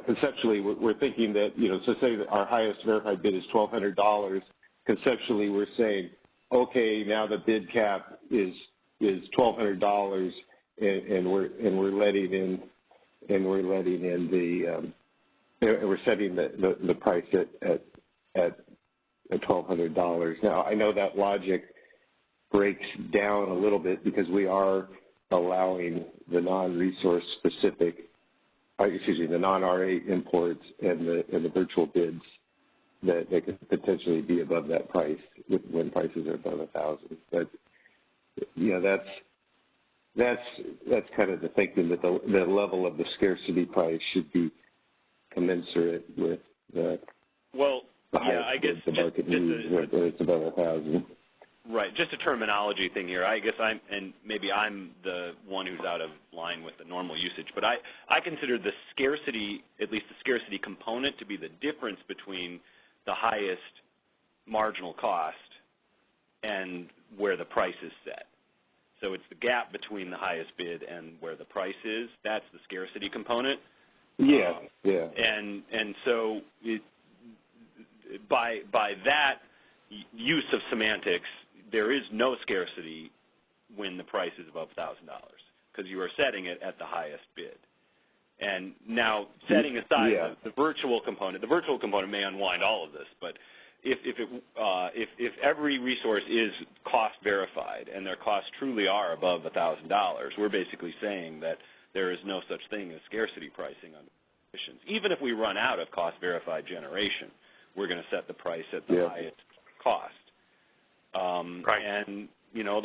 conceptually, we're thinking that, you know, so say that our highest verified bid is $1,200. Conceptually, we're saying, okay, now the bid cap is $1,200. And we're letting in the we're setting the price at $1,200. Now, I know that logic breaks down a little bit because we are allowing the non-resource specific, the non-RA imports and the virtual bids that they could potentially be above that price when prices are above $1,000. But, you know, that's kind of the thinking, that the level of the scarcity price should be commensurate with the I guess the market needs, whether it's above $1,000. Right, just a terminology thing here. I guess maybe I'm the one who's out of line with the normal usage, but I consider the scarcity, at least the scarcity component, to be the difference between the highest marginal cost and where the price is set. So it's the gap between the highest bid and where the price is. That's the scarcity component. Yeah. And so by that use of semantics, there is no scarcity when the price is above $1,000, because you are setting it at the highest bid. And now, setting aside the virtual component may unwind all of this, but if every resource is cost verified and their costs truly are above $1,000, we're basically saying that there is no such thing as scarcity pricing on emissions. Even if we run out of cost verified generation, we're going to set the price at the highest cost. And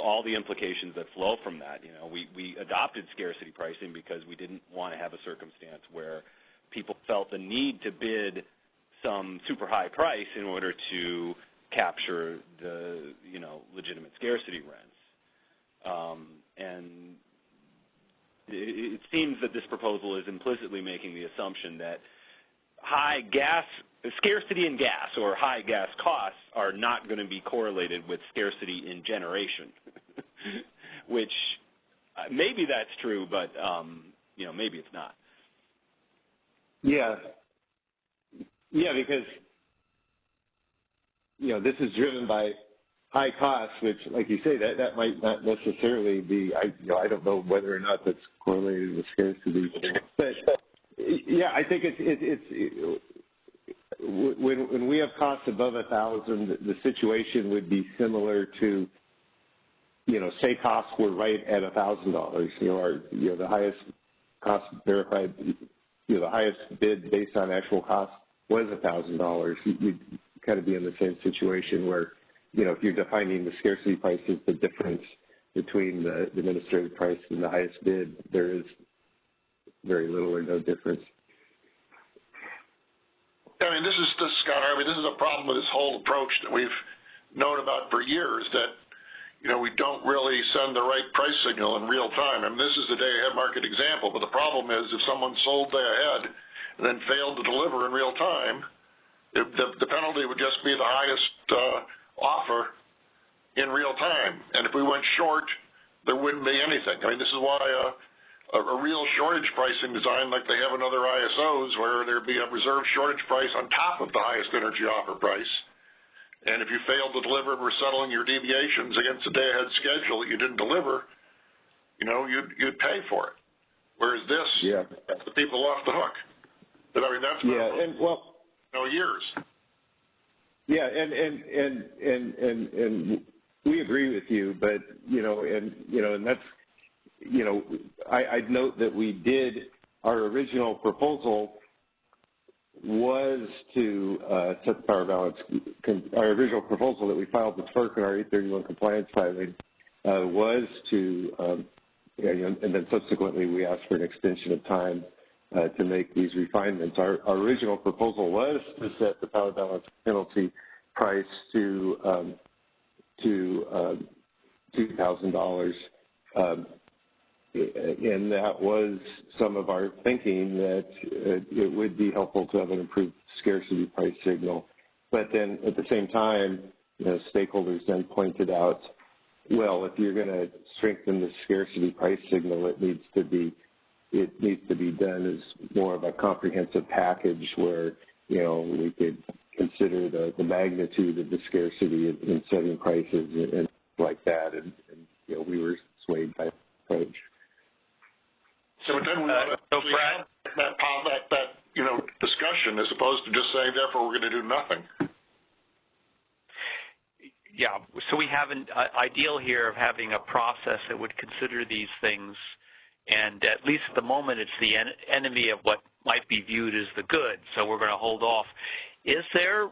all the implications that flow from that. We adopted scarcity pricing because we didn't want to have a circumstance where people felt the need to bid some super high price in order to capture the legitimate scarcity rents. And it seems that this proposal is implicitly making the assumption that scarcity in gas or high gas costs are not going to be correlated with scarcity in generation, which maybe that's true, but maybe it's not. Yeah, because this is driven by high costs, which, like you say, that might not necessarily be. I don't know whether or not that's correlated with scarcity, but yeah, I think it's when we have costs above 1,000, the situation would be similar to, say costs were right at $1,000. The highest cost verified, the highest bid based on actual cost was $1,000. You'd kind of be in the same situation where, if you're defining the scarcity price as the difference between the administrative price and the highest bid, there is very little or no difference. This is Scott Harvey. This is a problem with this whole approach that we've known about for years, that we don't really send the right price signal in real time. This is the day-ahead market example, but the problem is if someone sold day ahead and then failed to deliver in real time, the penalty would just be the highest offer in real time. And if we went short, there wouldn't be anything. This is why a real shortage pricing design like they have in other ISOs, where there'd be a reserve shortage price on top of the highest energy offer price. And if you failed to deliver and were settling your deviations against a day-ahead schedule that you didn't deliver, you'd pay for it. Whereas this, that's the people off the hook. But that's years. Yeah, and we agree with you, but and that's I'd note that we did our original proposal was to set the power balance. Our original proposal that we filed with FERC in our 831 compliance filing was to, and then subsequently we asked for an extension of time to make these refinements. Our original proposal was to set the power balance penalty price to $2,000. And that was some of our thinking, that it would be helpful to have an improved scarcity price signal. But then at the same time, stakeholders then pointed out, well, if you're going to strengthen the scarcity price signal, it needs to be done as more of a comprehensive package where, we could consider the magnitude of the scarcity in setting prices and like that. And we were swayed by that approach. So then we want to that discussion, as opposed to just saying, therefore, we're going to do nothing. Yeah, so we have an ideal here of having a process that would consider these things, and at least at the moment, it's the enemy of what might be viewed as the good, so we're going to hold off. Is there,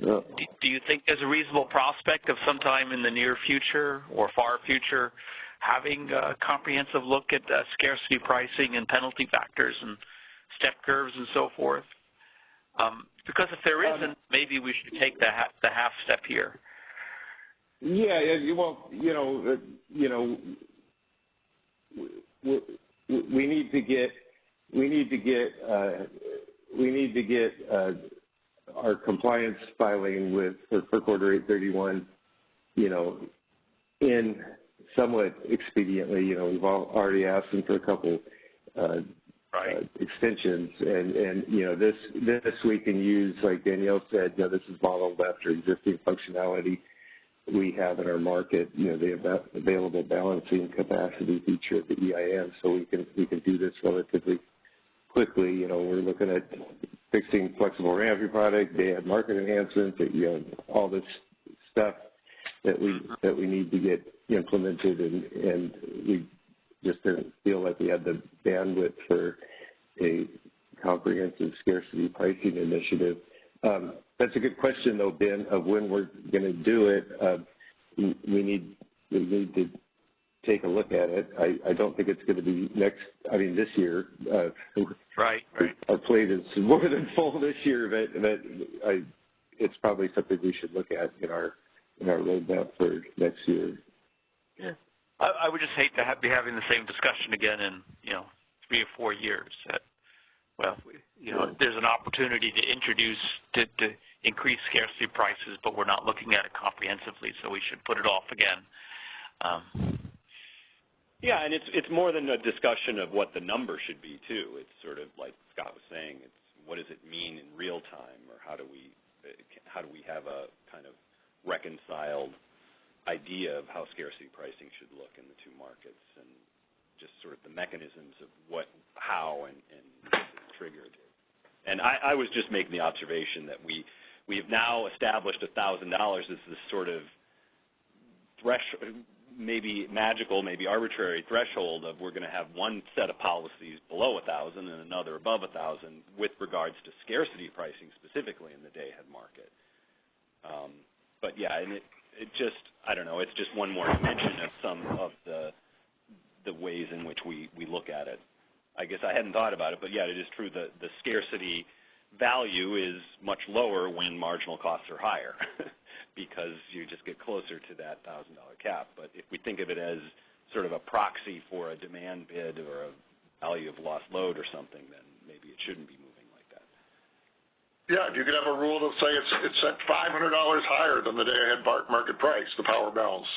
do you think there's a reasonable prospect of sometime in the near future or far future having a comprehensive look at scarcity pricing and penalty factors and step curves and so forth? Because if there isn't, maybe we should take the half step here. Yeah, well, we need to get our compliance filing with FERC Order 831, in somewhat expediently. We've already asked them for a couple extensions, and this we can use, like Danielle said. This is modeled after existing functionality we have in our market. The available balancing capacity feature of the EIM, so we can do this relatively quickly. You know, we're looking at fixing flexible ramping product, day-ahead market enhancements, you know, all this stuff that we need to get implemented, and we just didn't feel like we had the bandwidth for a comprehensive scarcity pricing initiative. That's a good question, though, Ben, of when we're going to do it. We need to take a look at it. I don't think it's going to be this year. Right. Our plate is more than full this year, but it's probably something we should look at in our roadmap for next year. Yeah. I would just hate to be having the same discussion again in 3 or 4 years. There's an opportunity to introduce to increase scarcity prices, but we're not looking at it comprehensively, so we should put it off again. Yeah, and it's more than a discussion of what the number should be too. It's sort of like Scott was saying. It's what does it mean in real time, or how do we have a kind of reconciled idea of how scarcity pricing should look in the two markets, and just sort of the mechanisms of how and triggered. And I was just making the observation that we've now established $1,000 as this sort of threshold, maybe magical, maybe arbitrary threshold of we're going to have one set of policies below 1,000 and another above 1,000 with regards to scarcity pricing specifically in the day-ahead market. But yeah, and it just, I don't know, it's just one more dimension of some of the ways in which we look at it. I guess I hadn't thought about it, but yeah, it is true that the scarcity value is much lower when marginal costs are higher because you just get closer to that $1,000 cap. But if we think of it as sort of a proxy for a demand bid or a value of lost load or something, then maybe it shouldn't be moving like that. Yeah, if you could have a rule that say it's set $500 higher than the day-ahead market price, the power balance.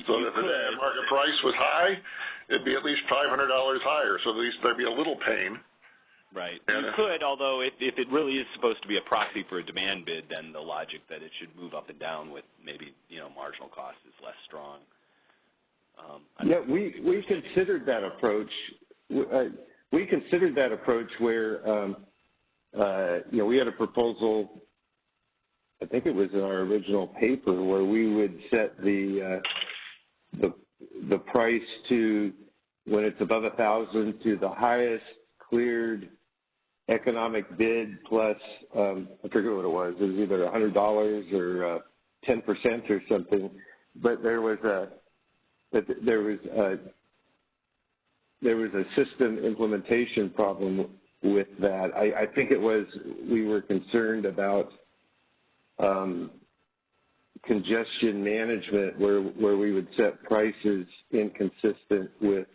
So if the day-ahead market price was high, it'd be at least $500 higher, so at least there'd be a little pain. Right. You could, although if it really is supposed to be a proxy for a demand bid, then the logic that it should move up and down with maybe, marginal cost is less strong. Yeah, we considered that approach. We considered that approach where, we had a proposal, I think it was in our original paper, where we would set the price to, when it's above 1,000, to the highest cleared economic bid plus, I forget what it was. It was either $100 or 10% or something. But there was a system implementation problem with that. I think it was we were concerned about congestion management, where we would set prices inconsistent with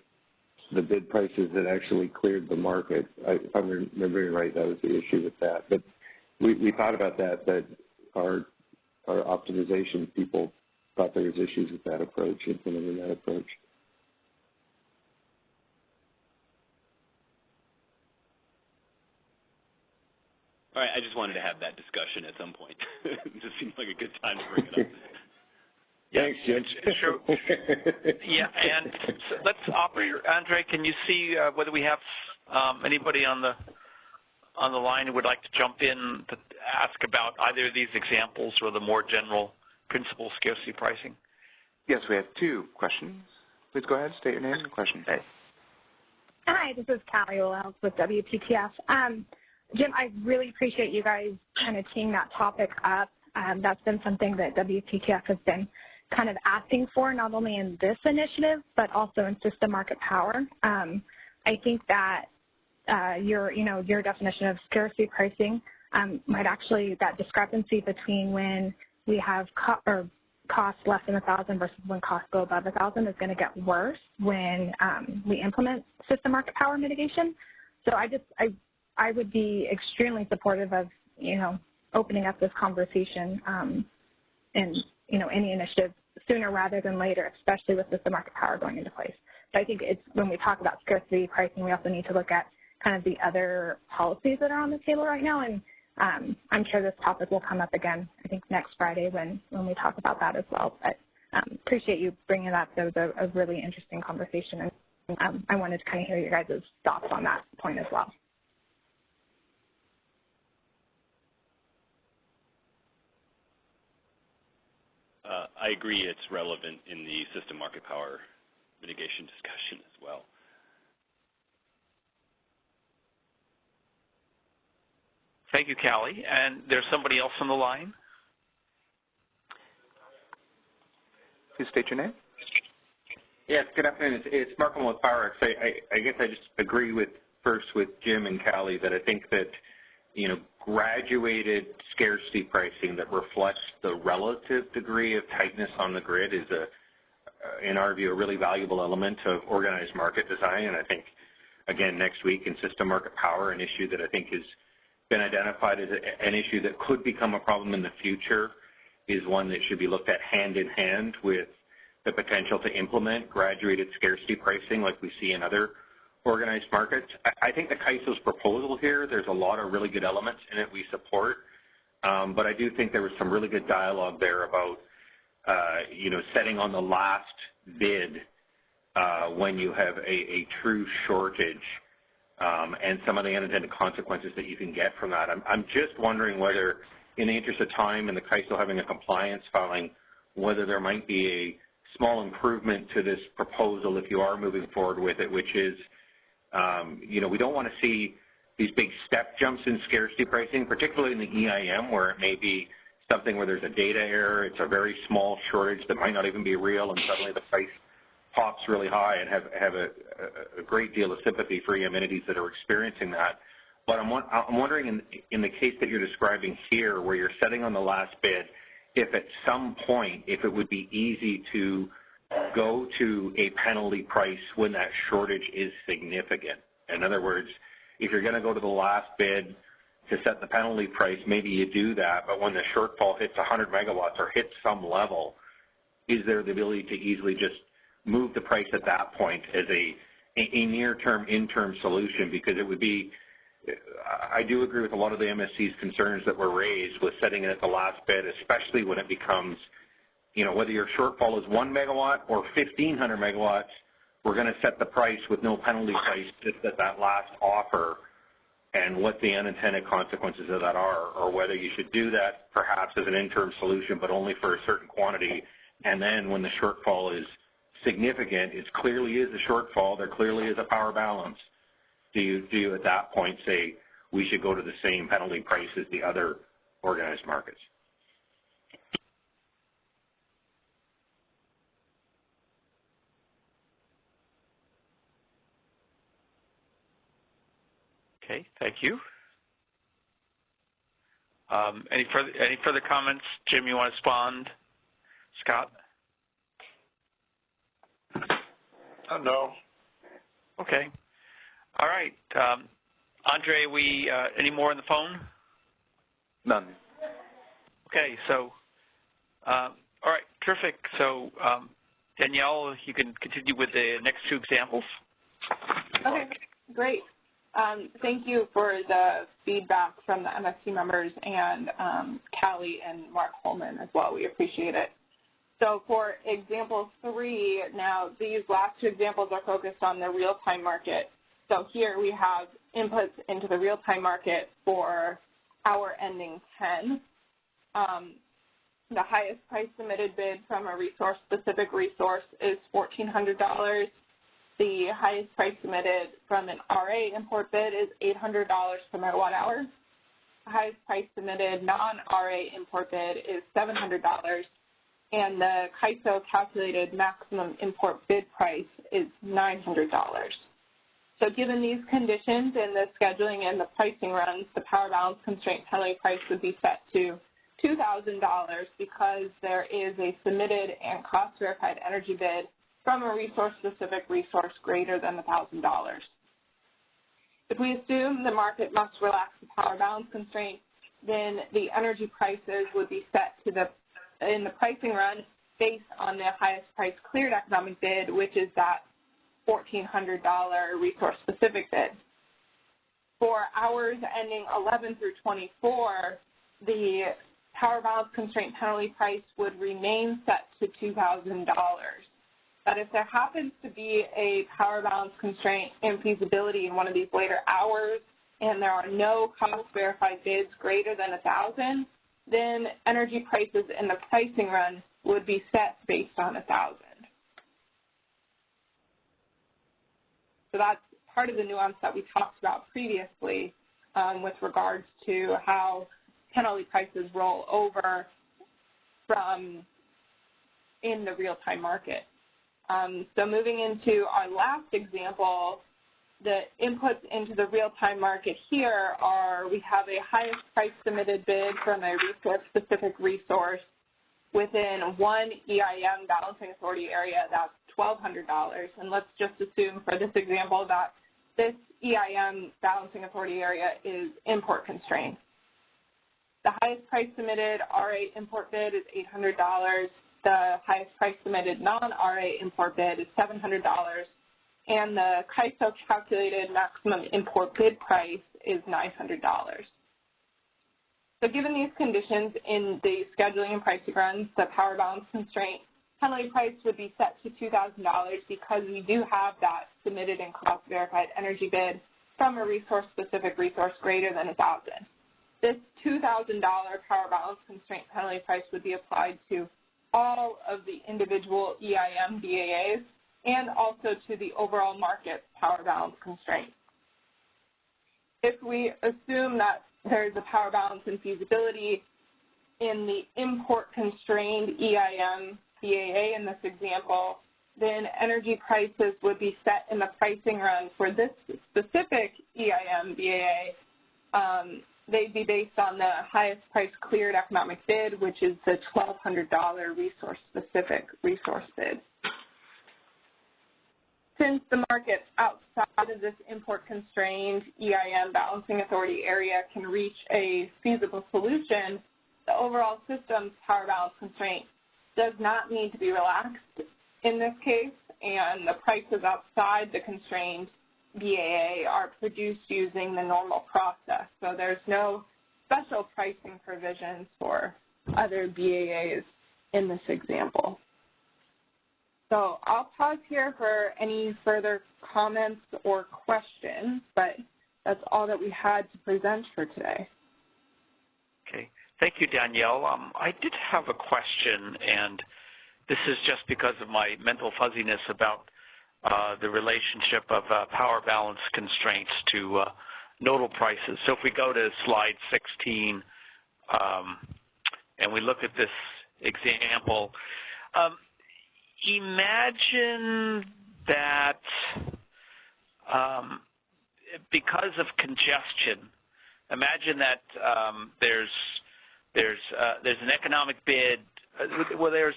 the bid prices that actually cleared the market. If I'm remembering right, that was the issue with that. But we thought about that, but our optimization people thought there was issues with that approach, implementing that approach. All right, I just wanted to have that discussion at some point. It just seemed like a good time to bring it up. Thanks, Jim. Sure. Yeah, and so let's, operator Andre, can you see whether we have anybody on the line who would like to jump in to ask about either of these examples or the more general principle scarcity pricing? Yes, we have 2 questions. Please go ahead, state your name and question. Hi, this is Callie Wells with WPTF. Jim, I really appreciate you guys kind of teeing that topic up. That's been something that WPTF has been kind of asking for, not only in this initiative, but also in system market power. I think that your definition of scarcity pricing might actually, that discrepancy between when we have costs less than 1,000 versus when costs go above 1,000 is going to get worse when we implement system market power mitigation. So I would be extremely supportive of, opening up this conversation and, any initiative sooner rather than later, especially with system market power going into place. So I think when we talk about scarcity pricing, we also need to look at kind of the other policies that are on the table right now. And I'm sure this topic will come up again, I think, next Friday when we talk about that as well. But appreciate you bringing it up. That was a really interesting conversation. And I wanted to kind of hear your guys' thoughts on that point as well. I agree it's relevant in the system market power mitigation discussion as well. Thank you, Callie. And there's somebody else on the line? Please state your name. Yes, good afternoon. It's Markham with PowerX. I guess I just agree with Jim and Callie that I think that, you know, graduated scarcity pricing that reflects the relative degree of tightness on the grid is, in our view, a really valuable element of organized market design. And I think, again, next week in system market power, an issue that I think has been identified as an issue that could become a problem in the future is one that should be looked at hand in hand with the potential to implement graduated scarcity pricing like we see in other organized markets. I think the CAISO's proposal here, there's a lot of really good elements in it we support, but I do think there was some really good dialogue there about, you know, setting on the last bid when you have a true shortage and some of the unintended consequences that you can get from that. I'm just wondering whether, in the interest of time and the CAISO having a compliance filing, whether there might be a small improvement to this proposal if you are moving forward with it, which is, you know, we don't want to see these big step jumps in scarcity pricing, particularly in the EIM, where it may be something where there's a data error, it's a very small shortage that might not even be real, and suddenly the price pops really high, and have a great deal of sympathy for EM entities that are experiencing that. But I'm wondering in the case that you're describing here, where you're setting on the last bid, if at some point, if it would be easy to go to a penalty price when that shortage is significant. In other words, if you're going to go to the last bid to set the penalty price, maybe you do that, but when the shortfall hits 100 megawatts or hits some level, is there the ability to easily just move the price at that point as a near-term, interim solution? Because it would be, I do agree with a lot of the MSC's concerns that were raised with setting it at the last bid, especially when it becomes, you know, whether your shortfall is 1 megawatt or 1,500 megawatts, we're going to set the price with no penalty price just at that last offer, and what the unintended consequences of that are, or whether you should do that perhaps as an interim solution, but only for a certain quantity, and then when the shortfall is significant, it clearly is a shortfall, there clearly is a power balance. Do you at that point say we should go to the same penalty price as the other organized markets? Okay, thank you. Any further comments? Jim, you want to respond? Scott? No. Okay. All right. Andre, any more on the phone? None. Okay, so, all right, terrific. So, Danielle, you can continue with the next two examples. Okay, great. Thank you for the feedback from the MSC members and Callie and Mark Holman as well. We appreciate it. So for example 3, now these last two examples are focused on the real-time market. So here we have inputs into the real-time market for hour ending 10. The highest price submitted bid from a resource-specific resource is $1,400. The highest price submitted from an RA import bid is $800 per megawatt hour. The highest price submitted non-RA import bid is $700, and the CAISO calculated maximum import bid price is $900. So given these conditions and the scheduling and the pricing runs, the power balance constraint penalty price would be set to $2,000 because there is a submitted and cost-verified energy bid from a resource-specific resource greater than $1,000. If we assume the market must relax the power balance constraint, then the energy prices would be set to in the pricing run based on the highest price cleared economic bid, which is that $1,400 resource-specific bid. For hours ending 11 through 24, the power balance constraint penalty price would remain set to $2,000. But if there happens to be a power balance constraint infeasibility in one of these later hours and there are no cost-verified bids greater than $1,000, then energy prices in the pricing run would be set based on 1,000. So that's part of the nuance that we talked about previously with regards to how penalty prices roll over from in the real-time market. So moving into our last example, the inputs into the real-time market here are we have a highest price submitted bid from a resource-specific resource within one EIM balancing authority area, that's $1,200. And let's just assume for this example that this EIM balancing authority area is import constrained. The highest price submitted RA import bid is $800. The highest price submitted non-RA import bid is $700. And the CAISO calculated maximum import bid price is $900. So given these conditions in the scheduling and pricing runs, the power balance constraint penalty price would be set to $2,000 because we do have that submitted and cost verified energy bid from a resource-specific resource greater than 1,000. This $2,000 power balance constraint penalty price would be applied to all of the individual EIM BAAs and also to the overall market power balance constraint. If we assume that there's a power balance and feasibility in the import-constrained EIM BAA in this example, then energy prices would be set in the pricing run for this specific EIM BAA. They'd be based on the highest price cleared economic bid, which is the $1,200 resource-specific resource bid. Since the market outside of this import-constrained EIM balancing authority area can reach a feasible solution, the overall system's power balance constraint does not need to be relaxed in this case, and the prices outside the constrained BAA are produced using the normal process. So there's no special pricing provisions for other BAAs in this example. So I'll pause here for any further comments or questions, but that's all that we had to present for today. Okay. Thank you, Danielle. I did have a question, and this is just because of my mental fuzziness about the relationship of power balance constraints to nodal prices. So if we go to slide 16 and we look at this example, imagine that because of congestion, imagine that there's an economic bid. There's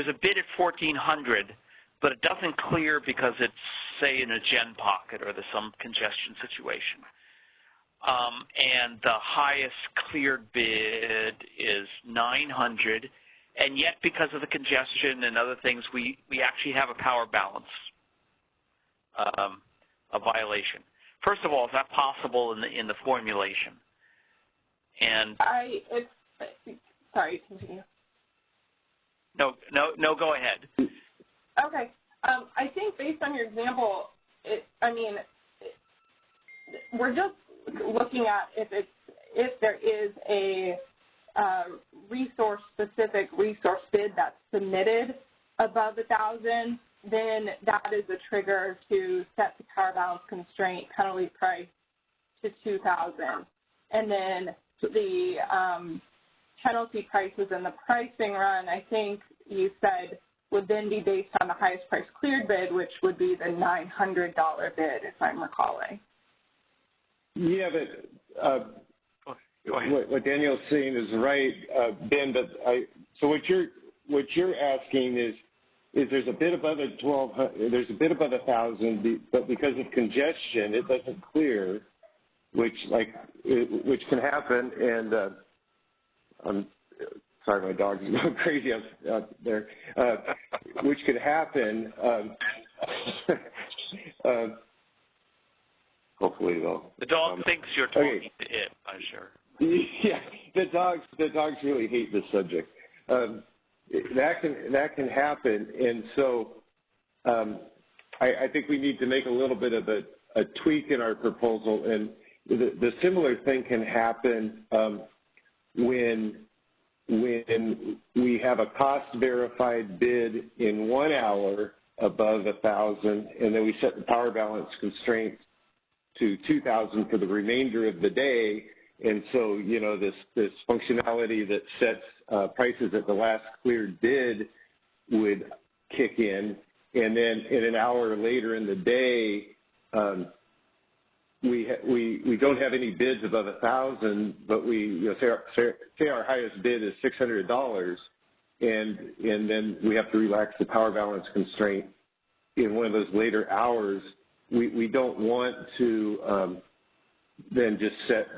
a bid at 1,400, but it doesn't clear because it's, say, in a gen pocket or there's some congestion situation. And the highest cleared bid is 900, and yet because of the congestion and other things, we actually have a power balance, a violation. First of all, is that possible in the formulation? And sorry, continue. No, go ahead. Okay. I think based on your example, we're just looking at if there is a resource-specific resource bid that's submitted above 1,000, then that is a trigger to set the power balance constraint penalty price to 2,000. And then the penalty prices in the pricing run, I think you said, would then be based on the highest price cleared bid, which would be the $900 bid, if I'm recalling. Yeah, but what Daniel's saying is right, Ben. But so what you're asking is there's a bit above there's a bit above 1,000, but because of congestion, it doesn't clear, which can happen. And I'm sorry, my dog's going crazy out there. Which could happen. Hopefully, though. The dog thinks you're talking to it, I'm sure. Yeah, the dogs really hate this subject. That can happen, and so I think we need to make a little bit of a tweak in our proposal. And the similar thing can happen when when we have a cost-verified bid in 1 hour above 1,000, and then we set the power balance constraint to 2,000 for the remainder of the day. And so, you know, this functionality that sets prices at the last cleared bid would kick in, and then in an hour later in the day, we don't have any bids above 1,000, but we, you know, say our highest bid is $600, and then we have to relax the power balance constraint in one of those later hours. We don't want to then just set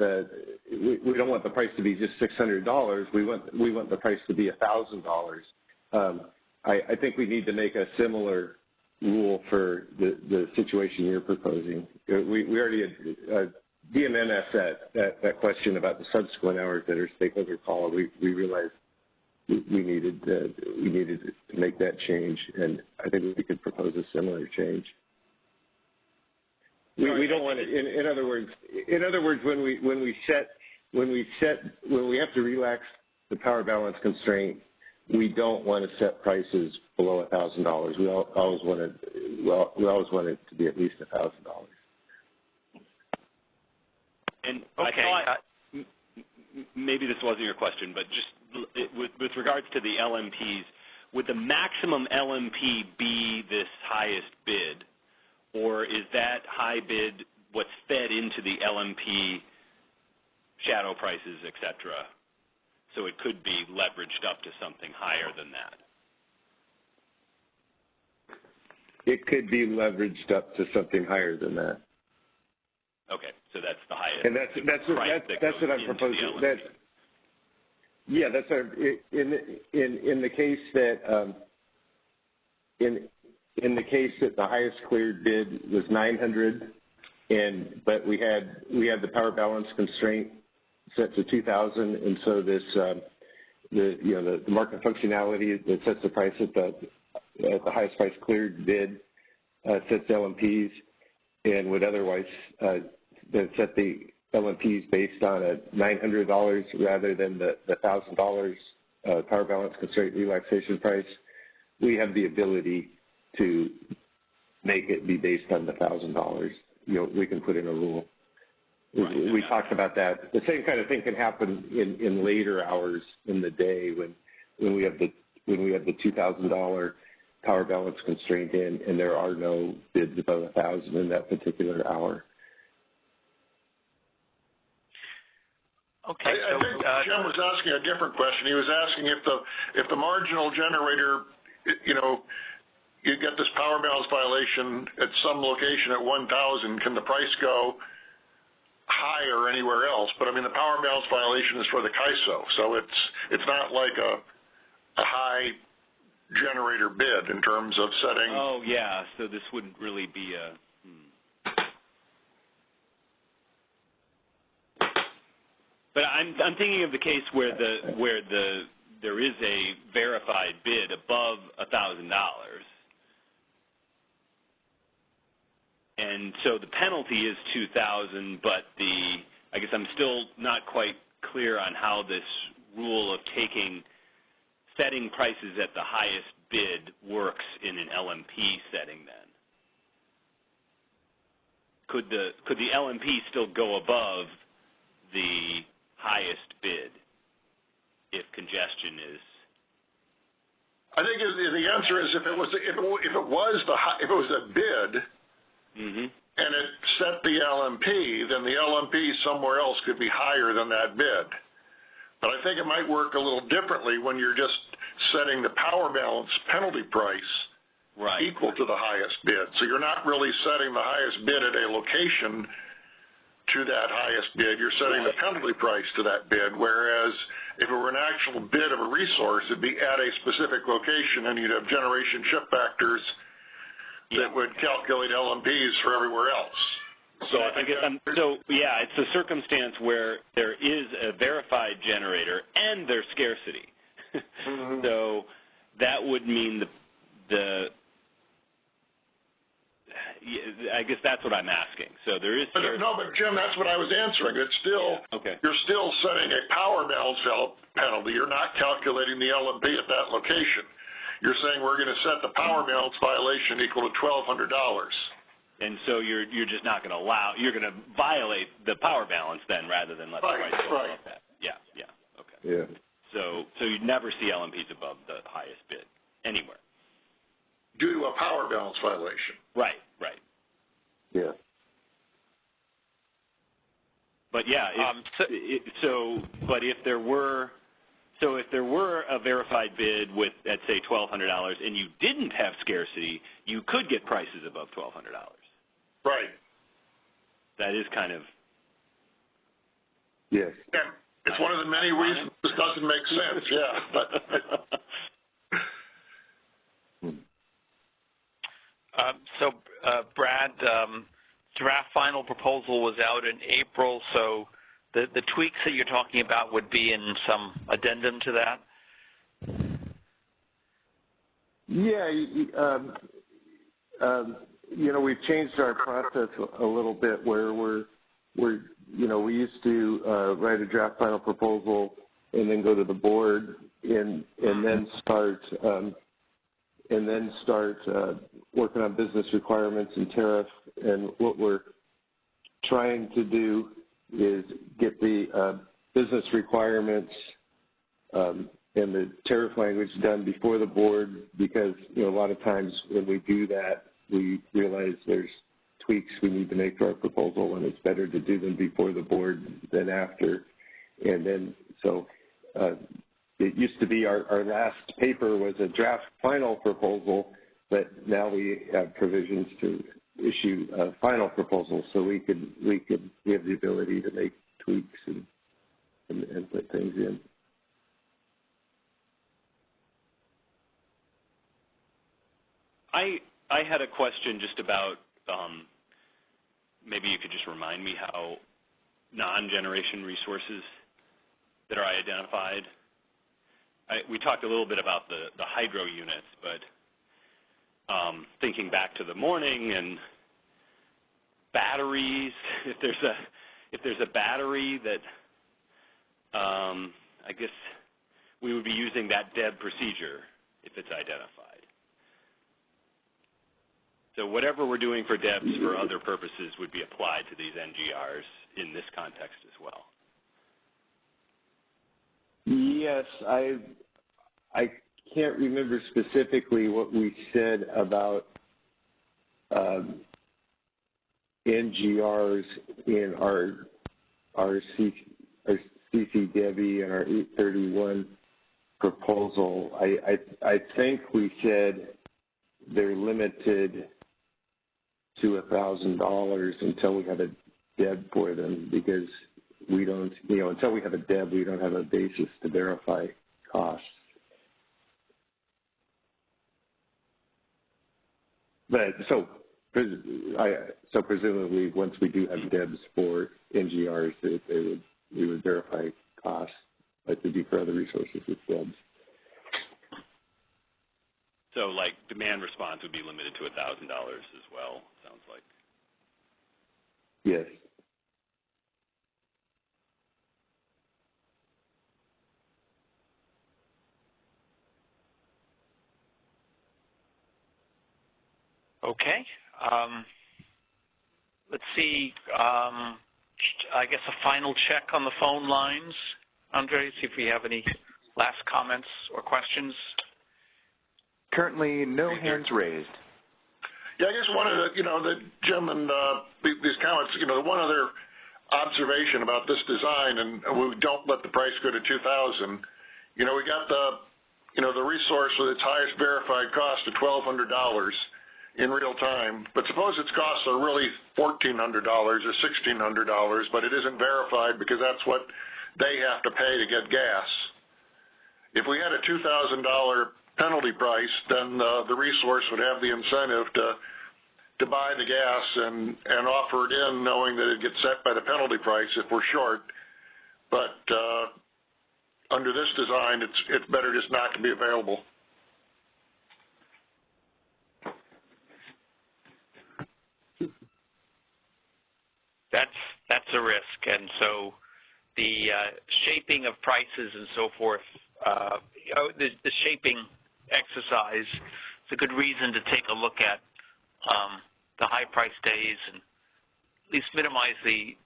we don't want the price to be just $600. We want the price to be $1,000. I think we need to make a similar rule for the situation you're proposing. We already DMN asked that question about the subsequent hours that are stakeholder call. We realized we needed to make that change, and I think we could propose a similar change. We don't want to. In other words, when we have to relax the power balance constraint, we don't want to set prices below $1,000. We always want it to be at least $1,000. And okay. I thought maybe this wasn't your question, but just with regards to the LMPs, would the maximum LMP be this highest bid, or is that high bid what's fed into the LMP shadow prices, et cetera? So it could be leveraged up to something higher than that. It could be leveraged up to something higher than that. Okay, so that's the highest. And that's what I'm proposing. That's in the case that in the case that the highest cleared bid was 900, but we had the power balance constraint set to 2,000, and so this the market functionality that sets the price at the highest price cleared bid sets LMPs, and would otherwise then set the LMPs based on a $900 rather than the $1,000 power balance constraint relaxation price. We have the ability to make it be based on the $1,000. You know, we can put in a rule. Right. We talked about that. The same kind of thing can happen in later hours in the day when we have the $2,000 power balance constraint in, and there are no bids above 1,000 in that particular hour. Okay. I think Jim was asking a different question. He was asking if the marginal generator, you know, you get this power balance violation at some location at 1,000, can the price go higher anywhere else? But I mean, the power balance violation is for the CAISO, so it's not like a high generator bid in terms of setting. Oh yeah, so this wouldn't really be a. But I'm thinking of the case where there is a verified bid above $1,000. And so the penalty is $2,000, but I guess I'm still not quite clear on how this rule of setting prices at the highest bid works in an LMP setting then. Could the LMP still go above the highest bid if congestion is? I think the answer is if it was a bid. Mm-hmm. And it set the LMP, then the LMP somewhere else could be higher than that bid. But I think it might work a little differently when you're just setting the power balance penalty price equal to the highest bid. So you're not really setting the highest bid at a location to that highest bid. You're setting the penalty price to that bid, whereas if it were an actual bid of a resource, it'd be at a specific location, and you'd have generation shift factors that would calculate LMPs for everywhere else. So I guess it's a circumstance where there is a verified generator and there's scarcity. Mm-hmm. So that would mean I guess that's what I'm asking. So there is. No, but Jim, that's what I was answering. It's still, okay. You're still setting a power balance penalty. You're not calculating the LMP at that location. You're saying we're going to set the power balance violation equal to $1,200. And so you're just not going to allow. You're going to violate the power balance then, rather than let the price go above that. Yeah. Okay. Yeah. So you'd never see LMPs above the highest bid anywhere. Due to a power balance violation. Right. Yeah. But yeah, but if there were a verified bid with, let's say, $1,200, and you didn't have scarcity, you could get prices above $1,200. Right. That is kind of. Yes. Yeah. It's one of the many reasons this doesn't make sense. Yeah. But. Brad, draft final proposal was out in April, so the tweaks that you're talking about would be in some addendum to that? Yeah, we've changed our process a little bit where we used to write a draft final proposal and then go to the board and then start working on business requirements and tariff. And what we're trying to do is get the business requirements and the tariff language done before the board, because a lot of times when we do that, we realize there's tweaks we need to make to our proposal, and it's better to do them before the board than after. And then it used to be our last paper was a draft final proposal, but now we have provisions to issue a final proposal, so we have the ability to make tweaks and put things in. I had a question just about maybe you could just remind me how non-generation resources that are identified. We talked a little bit about the hydro units, but thinking back to the morning and batteries, if there's a battery that I guess we would be using that DEB procedure if it's identified. So whatever we're doing for DEBs for other purposes would be applied to these NGRs in this context as well. Yes, I can't remember specifically what we said about NGRs in our CCDEBI and our 831 proposal. I think we said they're limited to $1,000 until we have a DEB for them, because we don't, until we have a DEB, we don't have a basis to verify costs. But so presumably, once we do have DEBs for NGRs, we would verify costs like we do for other resources with DEBs. So, like, demand response would be limited to $1,000 as well, sounds like. Yes. Okay. Let's see. I guess a final check on the phone lines. Andre, see if we have any last comments or questions. Currently, no hands raised. Yeah, I guess one of the, Jim and these comments, one other observation about this design, and we don't let the price go to $2,000. We got the resource with its highest verified cost of $1,200 in real time, but suppose its costs are really $1,400 or $1,600, but it isn't verified because that's what they have to pay to get gas. If we had a $2,000 penalty price, then the resource would have the incentive to buy the gas and offer it in, knowing that it gets set by the penalty price if we're short. But under this design, it's better just not to be available. and so the shaping of prices and so forth, the shaping exercise is a good reason to take a look at the high price days and at least minimize the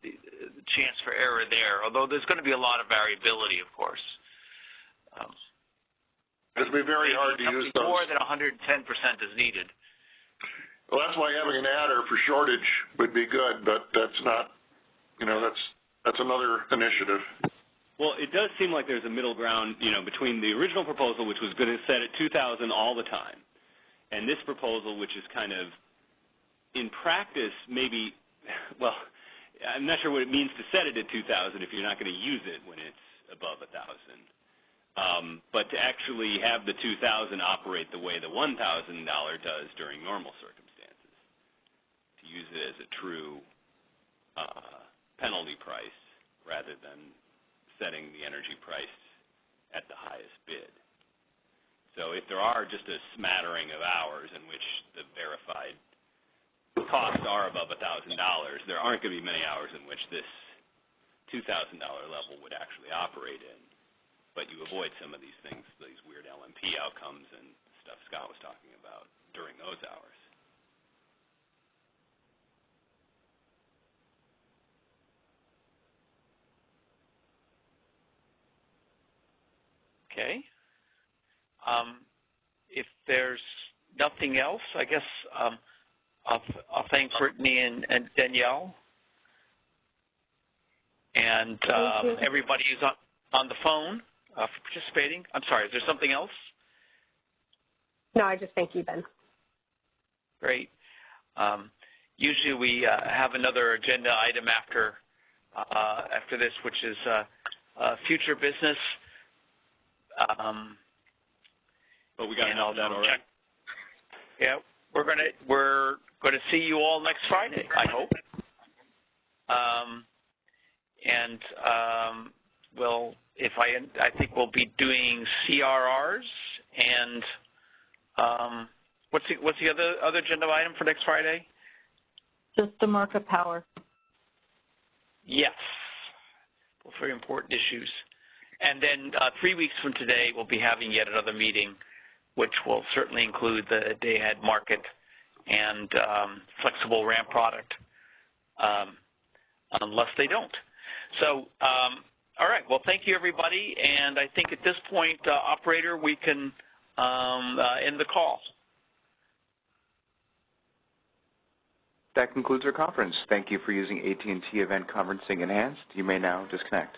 chance for error there, although there's going to be a lot of variability, of course. It'll be very hard to use those. More than 110% is needed. Well, that's why having an adder for shortage would be good, but that's not, that's another initiative. Well, it does seem like there's a middle ground, between the original proposal, which was going to set at 2,000 all the time, and this proposal, which is kind of, in practice, maybe, well, I'm not sure what it means to set it at 2,000 if you're not going to use it when it's above 1,000. But to actually have the 2,000 operate the way the $1,000 does during normal circumstances, to use it as a true penalty price rather than setting the energy price at the highest bid. So if there are just a smattering of hours in which the verified costs are above $1,000, there aren't going to be many hours in which this $2,000 level would actually operate in. But you avoid some of these things, these weird LMP outcomes and stuff Scott was talking about during those hours. Okay. If there's nothing else, I guess I'll thank Brittany and Danielle and everybody who's on the phone for participating. I'm sorry, is there something else? No, I just thank you, Ben. Great. Usually we have another agenda item after this, which is future business. But we got all that already. Yeah, we're gonna see you all next Friday, I hope. We'll, I think we'll be doing CRRs and what's the other agenda item for next Friday? Just the market power. Yes, both very important issues. And then 3 weeks from today, we'll be having yet another meeting, which will certainly include the day-ahead market and flexible ramp product, unless they don't. So, all right. Well, thank you, everybody. And I think at this point, operator, we can end the call. That concludes our conference. Thank you for using AT&T Event Conferencing Enhanced. You may now disconnect.